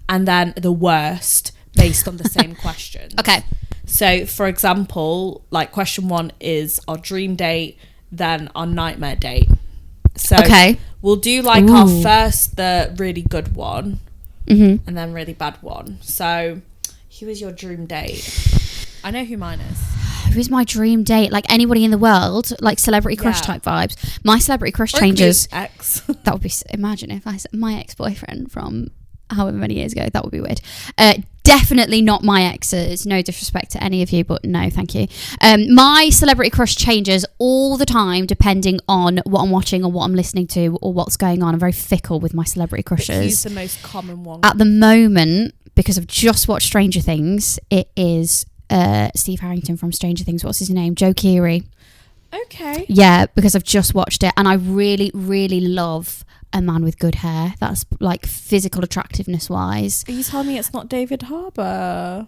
and then the worst based on the same questions. Okay. So for example, like question 1 is our dream date, then our nightmare date. So okay, we'll do like our first, the really good one, and then really bad one. So who is your dream date? I know who mine is. Who's my dream date? Like anybody in the world, like celebrity crush type vibes. My celebrity crush changes. Ex. That would be. Imagine if I said my ex-boyfriend from however many years ago. That would be weird. Definitely not my exes. No disrespect to any of you, but no, thank you. My celebrity crush changes all the time depending on what I'm watching or what I'm listening to or what's going on. I'm very fickle with my celebrity crushes. But who's the most common one? At the moment, because I've just watched Stranger Things, it is Steve Harrington from Stranger Things. What's his name? Joe Keery. Okay. Yeah, because I've just watched it and I really, really love a man with good hair. That's like physical attractiveness wise. Are you telling me it's not David Harbour?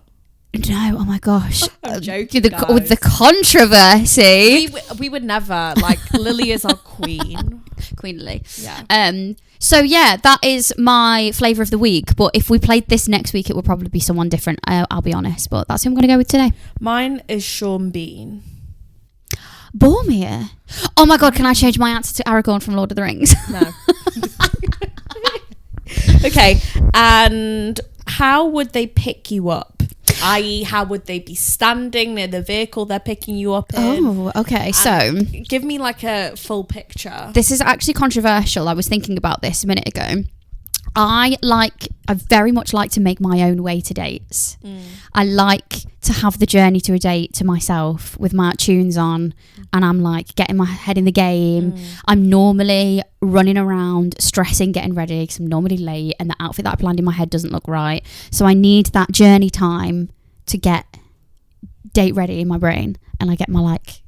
No, oh my gosh. I'm joking, with the controversy. We would never. Like, Lily is our queen. Queen Lily. Yeah. So yeah, that is my flavour of the week. But if we played this next week, it would probably be someone different. I'll be honest. But that's who I'm going to go with today. Mine is Sean Bean. Boromir. Oh my god, can I change my answer to Aragorn from Lord of the Rings? No. Okay, and how would they pick you up? I.e., how would they be standing near the vehicle they're picking you up in? Oh, okay. So give me like a full picture. This is actually controversial. I was thinking about this a minute ago. I very much like to make my own way to dates. I like to have the journey to a date to myself with my tunes on, and I'm like getting my head in the game. I'm normally running around stressing getting ready because I'm normally late and the outfit that I planned in my head doesn't look right, so I need that journey time to get date ready in my brain, and I get my like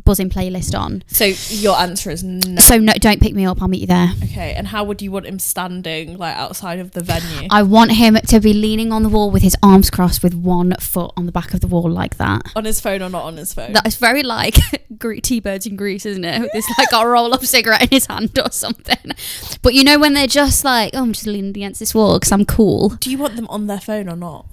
buzzing playlist on. So your answer is no. So no, don't pick me up, I'll meet you there. Okay, and how would you want him standing like outside of the venue? I want him to be leaning on the wall with his arms crossed with one foot on the back of the wall like that. On his phone or not on his phone? That is very like T-Birds in Greece, isn't it? With this like a roll-up cigarette in his hand or something. But you know when they're just like, oh, I'm just leaning against this wall because I'm cool. Do you want them on their phone or not?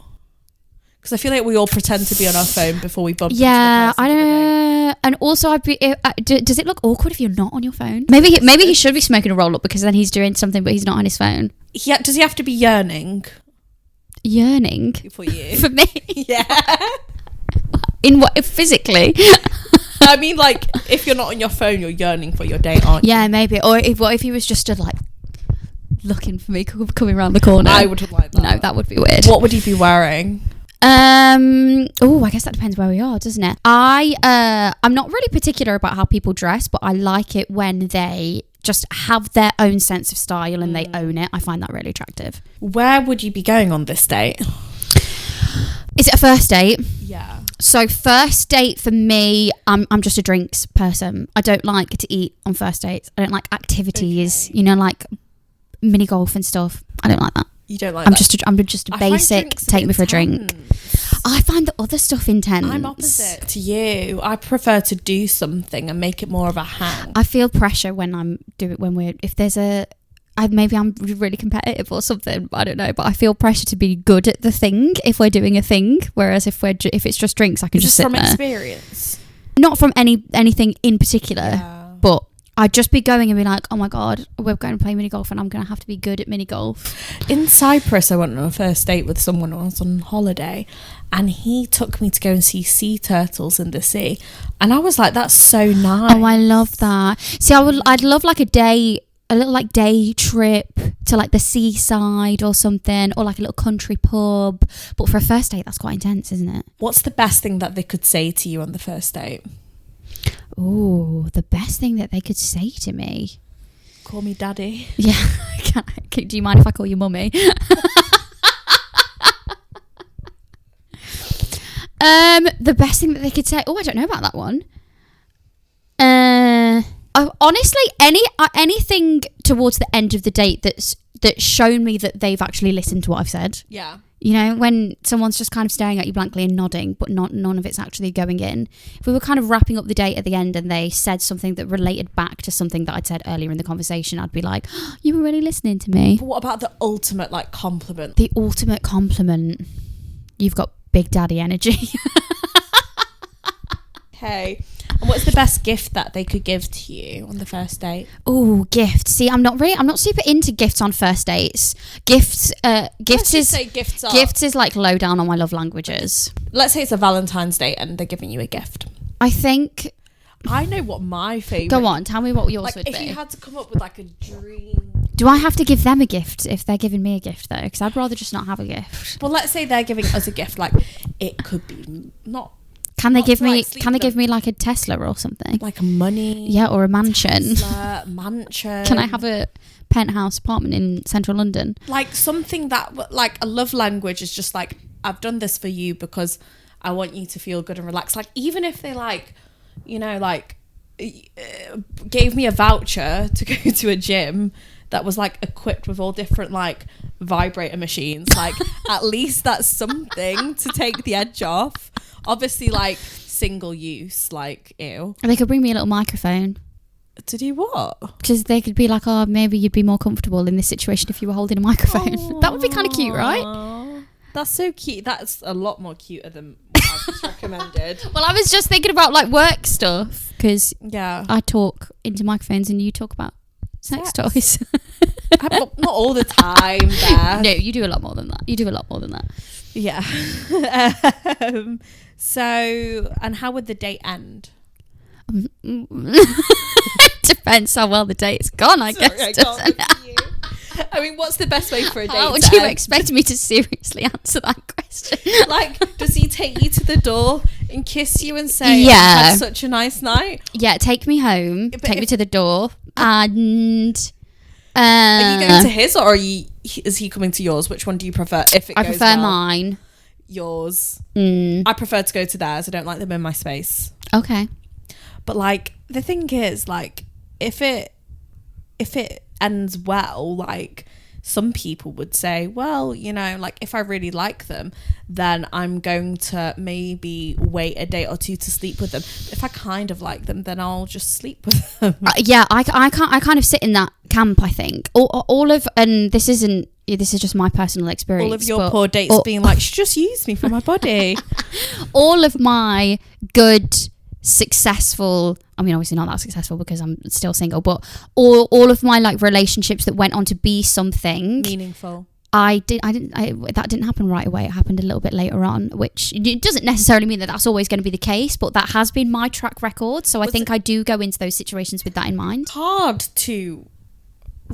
Because I feel like we all pretend to be on our phone before we bump into the person. I don't. And also, does it look awkward if you're not on your phone? Maybe he should be smoking a roll up because then he's doing something, but he's not on his phone. Yeah. Does he have to be yearning? Yearning for you? For me? Yeah. In what? Physically? I mean, like if you're not on your phone, you're yearning for your date, aren't you? Yeah, maybe. Or if he was just like looking for me coming around the corner. I would like that. No, that would be weird. What would he be wearing? I guess that depends where we are, doesn't it? I'm not really particular about how people dress, but I like it when they just have their own sense of style and they own it. I find that really attractive. Where would you be going on this date? Is it a first date? Yeah. So first date for me, I'm just a drinks person. I don't like to eat on first dates. I don't like activities, like mini golf and stuff. I don't like that. You don't like I'm that? just a basic take me for a drink. I find the other stuff intense. I'm opposite to you. I prefer to do something and make it more of a hang. I feel pressure when if there's maybe I'm really competitive or something, I don't know, but I feel pressure to be good at the thing if we're doing a thing, whereas if it's just drinks, I can just sit there. From experience? Not from anything in particular, but I'd just be going and be like, oh my God, we're going to play mini golf and I'm going to have to be good at mini golf. In Cyprus, I went on a first date with someone when I was on holiday, and he took me to go and see sea turtles in the sea. And I was like, that's so nice. Oh, I love that. See, I'd love like a little like day trip to like the seaside or something, or like a little country pub. But for a first date, that's quite intense, isn't it? What's the best thing that they could say to you on the first date? Oh, the best thing that they could say to me. Call me daddy. Yeah. Do you mind if I call you mummy? The best thing that they could say. Oh, I don't know about that one. Honestly, anything towards the end of the date that's shown me that they've actually listened to what I've said. Yeah. You know, when someone's just kind of staring at you blankly and nodding, but none of it's actually going in. If we were kind of wrapping up the date at the end and they said something that related back to something that I'd said earlier in the conversation, I'd be like, oh, you were really listening to me. But what about the ultimate like compliment? The ultimate compliment. You've got big daddy energy. Okay. And what's the best gift that they could give to you on the first date? Oh, gifts. See, I'm not super into gifts on first dates. Gifts is like low down on my love languages. Let's say it's a Valentine's Day and they're giving you a gift. I think I know what my favourite. Go on, tell me what yours would be. If you had to come up with like a dream. Do I have to give them a gift if they're giving me a gift though? Because I'd rather just not have a gift. Well, let's say they're giving us a gift. Like it could be not. Can they give me like a Tesla or something? Like money? Yeah, or a mansion. Tesla, mansion. Can I have a penthouse apartment in central London? Like something that, like a love language is just like, I've done this for you because I want you to feel good and relaxed. Like even if they like, you know, like gave me a voucher to go to a gym that was like equipped with all different like vibrator machines, like at least that's something to take the edge off. Obviously like single use, like ew. They could bring me a little microphone. To do what? Because they could be like, oh, maybe you'd be more comfortable in this situation if you were holding a microphone. Aww. That would be kind of cute, right? That's so cute. That's a lot more cuter than what I've just recommended. Well, I was just thinking about like work stuff because yeah, I talk into microphones and you talk about sex toys. Not all the time, Beth. No, you do a lot more than that. Yeah. So, and how would the date end? Depends how well the date's gone, I guess. I mean, what's the best way for a date? How would you expect me to seriously answer that question? Like, does he take you to the door and kiss you and say, yeah, I had such a nice night? Yeah, take me home, take me to the door, and... are you going to his or is he coming to yours? Which one do you prefer? If it I goes prefer well? Mine. Yours. I prefer to go to theirs. I don't like them in my space. Okay. But like the thing is, like if it ends well, like some people would say, well, you know, like if I really like them, then I'm going to maybe wait a day or two to sleep with them. If I kind of like them, then I'll just sleep with them. Yeah, I kind of sit in that camp. I think and this is just my personal experience. All of your poor dates being like, she just used me for my body. All of my good, successful, I mean obviously not that successful because I'm still single, but all of my like relationships that went on to be something meaningful, that didn't happen right away. It happened a little bit later on, which it doesn't necessarily mean that that's always going to be the case, but that has been my track record. So I think I do go into those situations with that in mind. It's hard to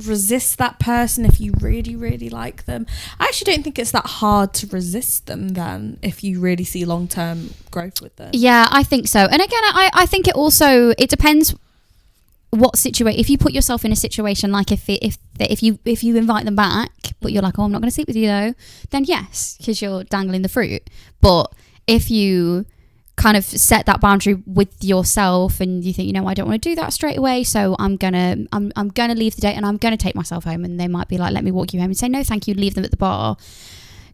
resist that person if you really, really like them. I actually don't think it's that hard to resist them then if you really see long-term growth with them. Yeah, I think so. And again, I think it depends what situation. If you put yourself in a situation like if you invite them back, but you're like, oh, I'm not going to sleep with you though, then yes, because you're dangling the fruit. But if you kind of set that boundary with yourself, and you think, you know, I don't want to do that straight away, so I'm gonna leave the date and I'm gonna take myself home, and they might be like, let me walk you home, and say no thank you, leave them at the bar.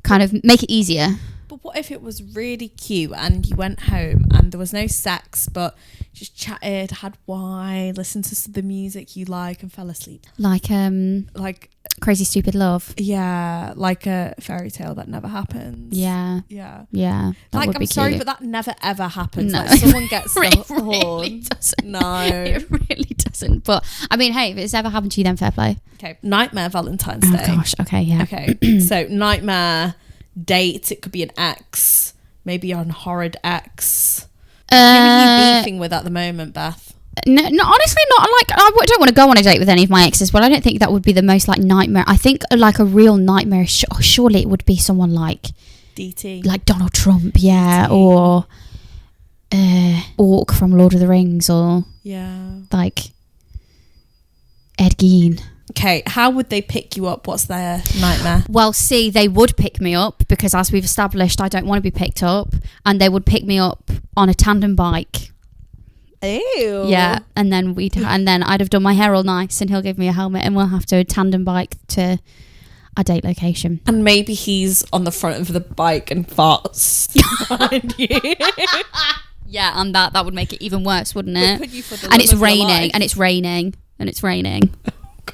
Kind of make it easier. But what if it was really cute and you went home and there was no sex, but just chatted, had wine, listened to the music you like, and fell asleep? Like Crazy Stupid Love. Yeah, like a fairy tale that never happens. Yeah. Yeah. That like, would I'm be sorry, cute. but that never ever happens. No. Like, someone gets the It horn. really doesn't. No. It really doesn't. But I mean, hey, if it's ever happened to you, then fair play. Okay. Nightmare Valentine's Day. Oh gosh. Okay. Yeah. Okay. So nightmare date. It could be an ex. Maybe you're on horrid ex. Who are you beefing with at the moment, Beth? No, honestly, not like I don't want to go on a date with any of my exes. Well, I don't think that would be the most like nightmare. I think like a real nightmare. Surely it would be someone like DT, like Donald Trump, yeah, DT. or Orc from Lord of the Rings, or like Ed Gein. Okay, how would they pick you up? What's their nightmare? Well, see, they would pick me up because, as we've established, I don't want to be picked up, and they would pick me up on a tandem bike. Ew. Yeah, and then I'd have done my hair all nice, and he'll give me a helmet, and we'll have to tandem bike to a date location. And maybe he's on the front of the bike and farts behind you. Yeah, and that would make it even worse, wouldn't it? Put you for the And it's love of your raining, life. and it's raining, and it's raining.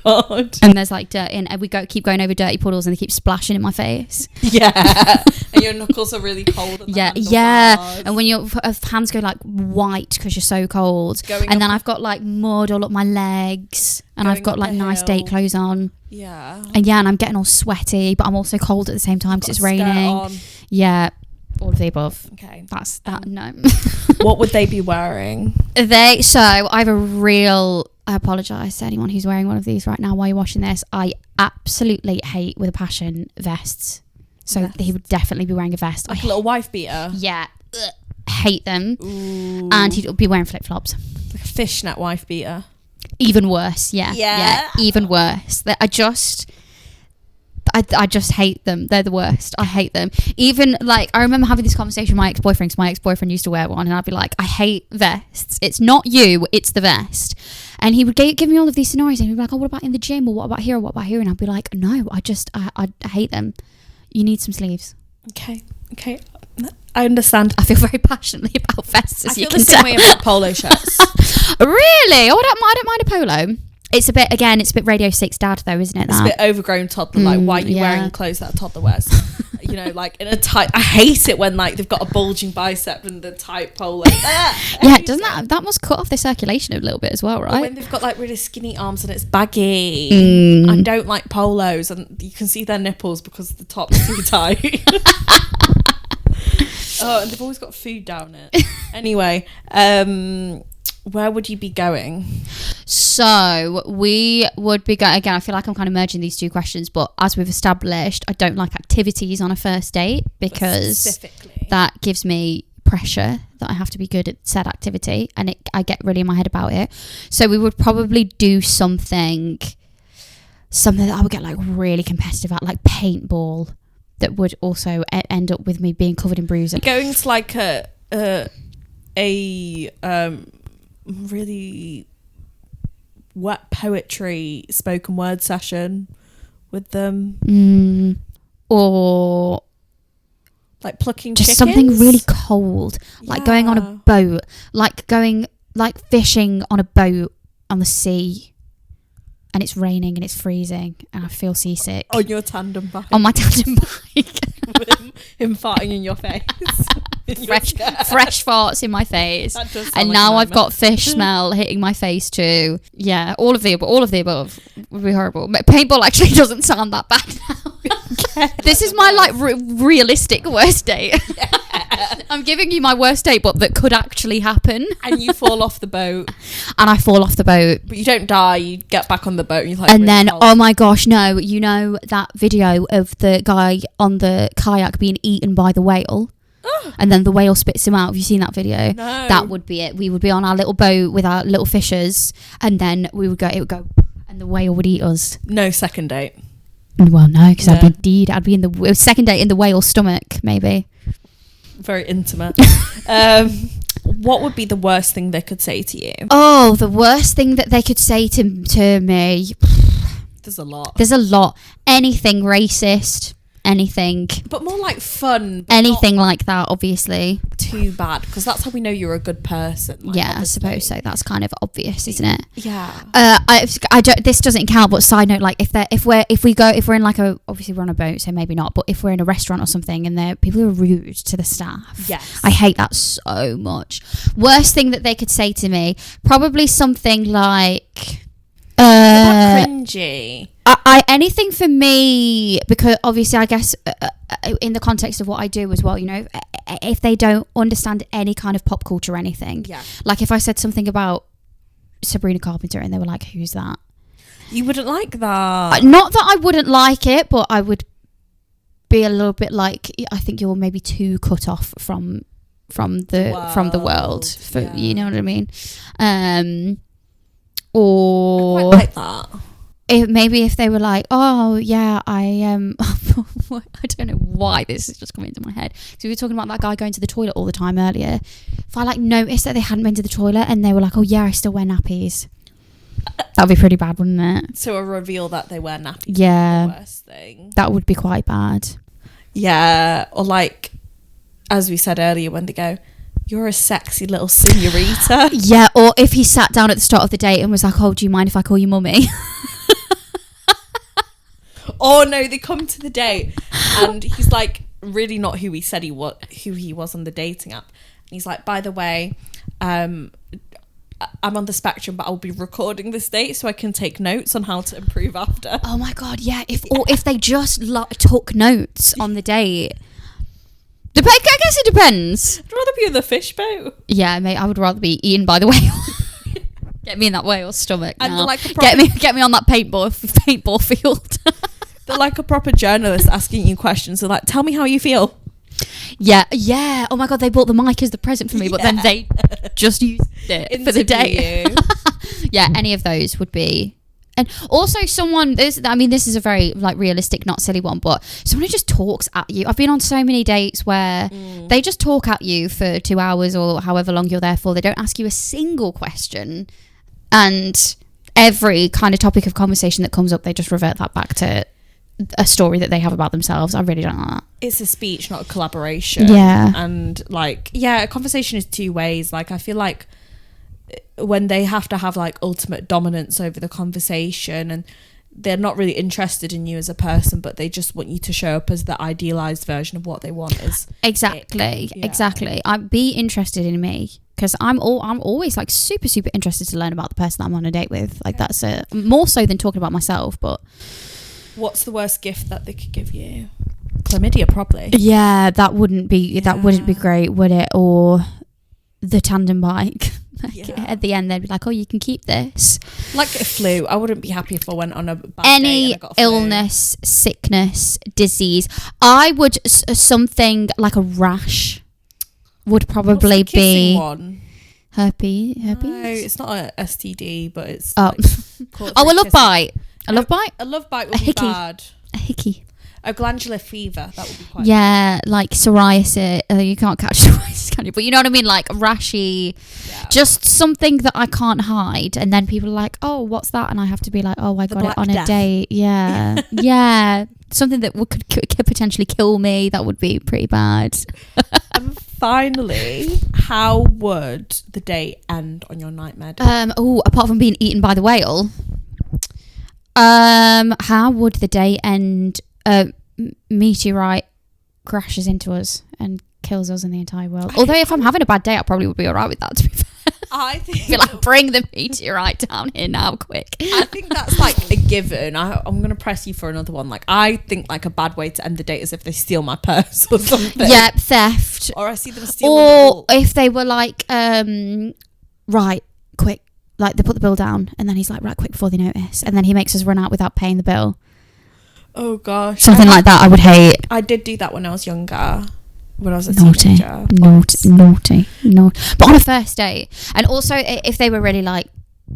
God. And there's like dirt in, and we keep going over dirty puddles, and they keep splashing in my face. Yeah. And your knuckles are really cold. Yeah. And when your hands go like white because you're so cold. And then I've got like mud all up my legs, and I've got like nice date clothes on. Yeah. And I'm getting all sweaty, but I'm also cold at the same time because it's raining. Yeah. All of the above. Okay. That's that. No. What would they be wearing? So I have a real. I apologise to anyone who's wearing one of these right now while you're watching this. I absolutely hate with a passion vests. So he would definitely be wearing a vest. Like a little wife beater? Yeah. Hate them. Ooh. And he'd be wearing flip-flops. Like a fishnet wife beater? Even worse, yeah. Even worse. I just hate them. They're the worst. I hate them. Even like I remember having this conversation with my ex-boyfriend, because my ex-boyfriend used to wear one, and I'd be like, I hate vests. It's not you, it's the vest. And he would give me all of these scenarios, and he'd be like, oh, what about in the gym, or what about here, or what about here? And I'd be like, no, I hate them. You need some sleeves. Okay. I understand. I feel very passionately about vests, as you can tell. I feel the same way about polo shirts. Really? Oh, I don't mind a polo. It's a bit Radio 6 dad though, isn't it? It's a bit overgrown toddler. Like, why are you wearing clothes that a toddler wears? You know, like in a tight. I hate it when like they've got a bulging bicep and the tight polo. Yeah, doesn't that must cut off the circulation a little bit as well, right? Or when they've got like really skinny arms and it's baggy. I don't like polos, and you can see their nipples because the top's too tight. Oh, and they've always got food down it. Anyway, where would you be going? So we would be going, again, I feel like I'm kind of merging these two questions, but as we've established, I don't like activities on a first date because that gives me pressure that I have to be good at said activity, and I get really in my head about it. So we would probably do something that I would get like really competitive at, like paintball, that would also end up with me being covered in bruises. Going to like a really wet poetry spoken word session with them, or like plucking just chickens? something really cold, like going on a boat, like going like fishing on a boat on the sea, and it's raining and it's freezing and I feel seasick on your tandem bike, on my tandem bike. with him farting in your face. fresh farts in my face, and like now I've got fish smell hitting my face too. Yeah, all of the above would be horrible. But paintball actually doesn't sound that bad now. This is my like realistic worst date. I'm giving you my worst date, but that could actually happen. And you fall off the boat, and I fall off the boat, but you don't die. You get back on the boat, and you're like, and really then cold. oh my gosh, no! You know that video of the guy on the kayak being eaten by the whale? And then the whale spits him out. Have you seen that video? No. That would be it. We would be on our little boat with our little fishers, and then it would go, and the whale would eat us. No second date. Well, no, because I'd be in the second date in the whale's stomach, maybe. Very intimate. What would be the worst thing they could say to you? Oh, the worst thing that they could say to me. There's a lot. Anything racist. Anything. But more like fun. Anything like that, obviously. Too bad, because that's how we know you're a good person. Like, yeah, obviously. I suppose so. That's kind of obvious, isn't it? Yeah. I don't. This doesn't count. But side note, like if we're in like a, obviously we're on a boat, so maybe not. But if we're in a restaurant or something, and people are rude to the staff. Yes. I hate that so much. Worst thing that they could say to me, probably something like. Cringey. Anything for me, because obviously I guess in the context of what I do as well, you know, if they don't understand any kind of pop culture or anything, like if I said something about Sabrina Carpenter and they were like, who's that? You wouldn't like that. Not that I wouldn't like it, but I would be a little bit like, I think you're maybe too cut off from the world for, you know what I mean? Or I quite like that. If they were like, oh yeah, I don't know why this is just coming into my head. So we were talking about that guy going to the toilet all the time earlier. If I like noticed that they hadn't been to the toilet and they were like, oh yeah, I still wear nappies, that'd be pretty bad, wouldn't it? So a reveal that they wear nappies. Yeah, is the worst thing. That would be quite bad. Yeah, or like, as we said earlier, when they go, you're a sexy little senorita. Yeah, or if he sat down at the start of the date and was like, oh, do you mind if I call you mummy? Oh no, they come to the date and he's like really not who he said he was on the dating app. And he's like, by the way, I'm on the spectrum, but I'll be recording this date so I can take notes on how to improve after. Oh my god, yeah. If they just took notes on the date. I guess it depends. I'd rather be in the fish boat. Yeah, mate, I would rather be eaten by the whale. Get me in that whale's stomach now. And like get me on that paintball field. They're like a proper journalist asking you questions. They're like, tell me how you feel. Yeah. Oh my god, they bought the mic as the present for me, but then they just used it for the day. Yeah, any of those would be. And also this is a very like realistic, not silly one, but someone who just talks at you. I've been on so many dates where they just talk at you for 2 hours or however long you're there for. They don't ask you a single question, and every kind of topic of conversation that comes up, they just revert that back to a story that they have about themselves. I really don't like that. It's a speech, not a collaboration. Yeah. And like, yeah, a conversation is two ways. Like, I feel like when they have to have like ultimate dominance over the conversation and they're not really interested in you as a person, but they just want you to show up as the idealized version of what they want is exactly. I'd be interested in me, because I'm always like super interested to learn about the person that I'm on a date with. Like that's more so than talking about myself. But what's the worst gift that they could give you? Chlamydia, probably. Yeah, that wouldn't be great, would it? Or the tandem bike. At the end they'd be like, oh, you can keep this. Like a flu. I wouldn't be happy if I went on a bad any day and I got a flu. Illness, sickness, disease. I would something like a rash would probably be one? herpes. No, it's not a STD, but it's a love bite. A love bite. A love bite would be bad. A hickey. A glandular fever, that would be quite bad. Like psoriasis. You can't catch psoriasis, can you? But you know what I mean, like rashy. Yeah. Just something that I can't hide, and then people are like, oh, what's that? And I have to be like, oh, I got it on a date. Yeah. Yeah, something that could potentially kill me. That would be pretty bad. And finally, how would the date end on your nightmare day? Apart from being eaten by the whale, how would the day end? Meteorite crashes into us and kills us and the entire world. Although if I'm having a bad day, I probably would be alright with that, to be fair. I think be like, bring the meteorite down here now, quick. I think that's like a given. I'm going to press you for another one. Like, I think like a bad way to end the date is if they steal my purse or something. Yeah, theft. Or I see them steal. Or if they were like, right, quick. Like they put the bill down and then he's like, right, quick before they notice. And then he makes us run out without paying the bill. Oh gosh. Something like that I would hate. I did do that when I was younger. When I was a naughty, teenager. Naughty. But on a first date. And also if they were really like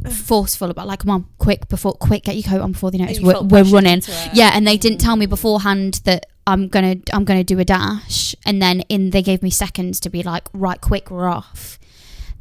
forceful about like, come on, quick, get your coat on before they notice. We're running. Yeah, and they didn't tell me beforehand that I'm gonna do a dash, and then they gave me seconds to be like, right, quick, we're off.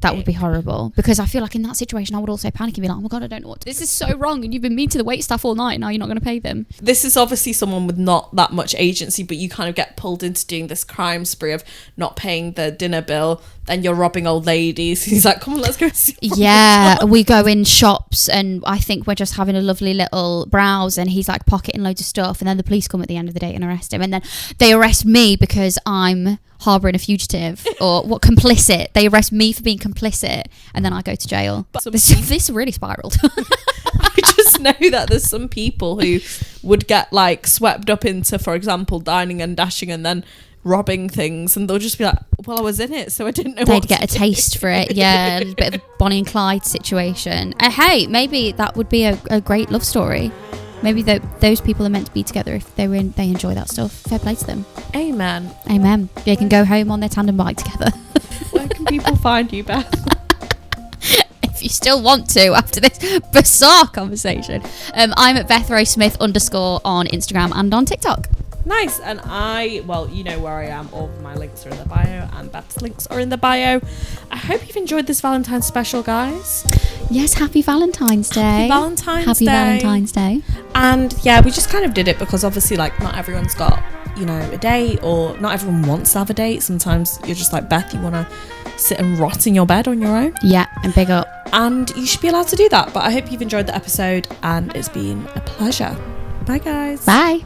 That would be horrible, because I feel like in that situation I would also panic and be like, oh my god, I don't know what this is so wrong, and you've been mean to the wait staff all night and now you're not going to pay them. This is obviously someone with not that much agency, but you kind of get pulled into doing this crime spree of not paying the dinner bill, then you're robbing old ladies. He's like, come on, let's go see. Yeah, we go in shops and I think we're just having a lovely little browse, and he's like pocketing loads of stuff, and then the police come at the end of the day and arrest him, and then they arrest me because I'm harbouring a fugitive or complicit. They arrest me for being complicit, and then I go to jail. But this really spiraled. I just know that there's some people who would get like swept up into, for example, dining and dashing and then robbing things, and they'll just be like, well, I was in it, so I didn't know. They'd get a taste for it. Yeah, a bit of a Bonnie and Clyde situation. And hey, maybe that would be a great love story. Maybe those people are meant to be together if they enjoy that stuff. Fair play to them. Amen. They can go home on their tandem bike together. Where can people find you, Beth? If you still want to after this bizarre conversation, I'm at BethRoseSmith _ on Instagram and on TikTok. Nice. And well, you know where I am. All of my links are in the bio, and Beth's links are in the bio. I hope you've enjoyed this Valentine's special, guys. Yes, happy Valentine's Day. Happy Valentine's Day. And yeah, we just kind of did it because obviously, like, not everyone's got, you know, a date, or not everyone wants to have a date. Sometimes you're just like, Beth, you want to sit and rot in your bed on your own. Yeah, and big up. And you should be allowed to do that. But I hope you've enjoyed the episode, and it's been a pleasure. Bye, guys. Bye.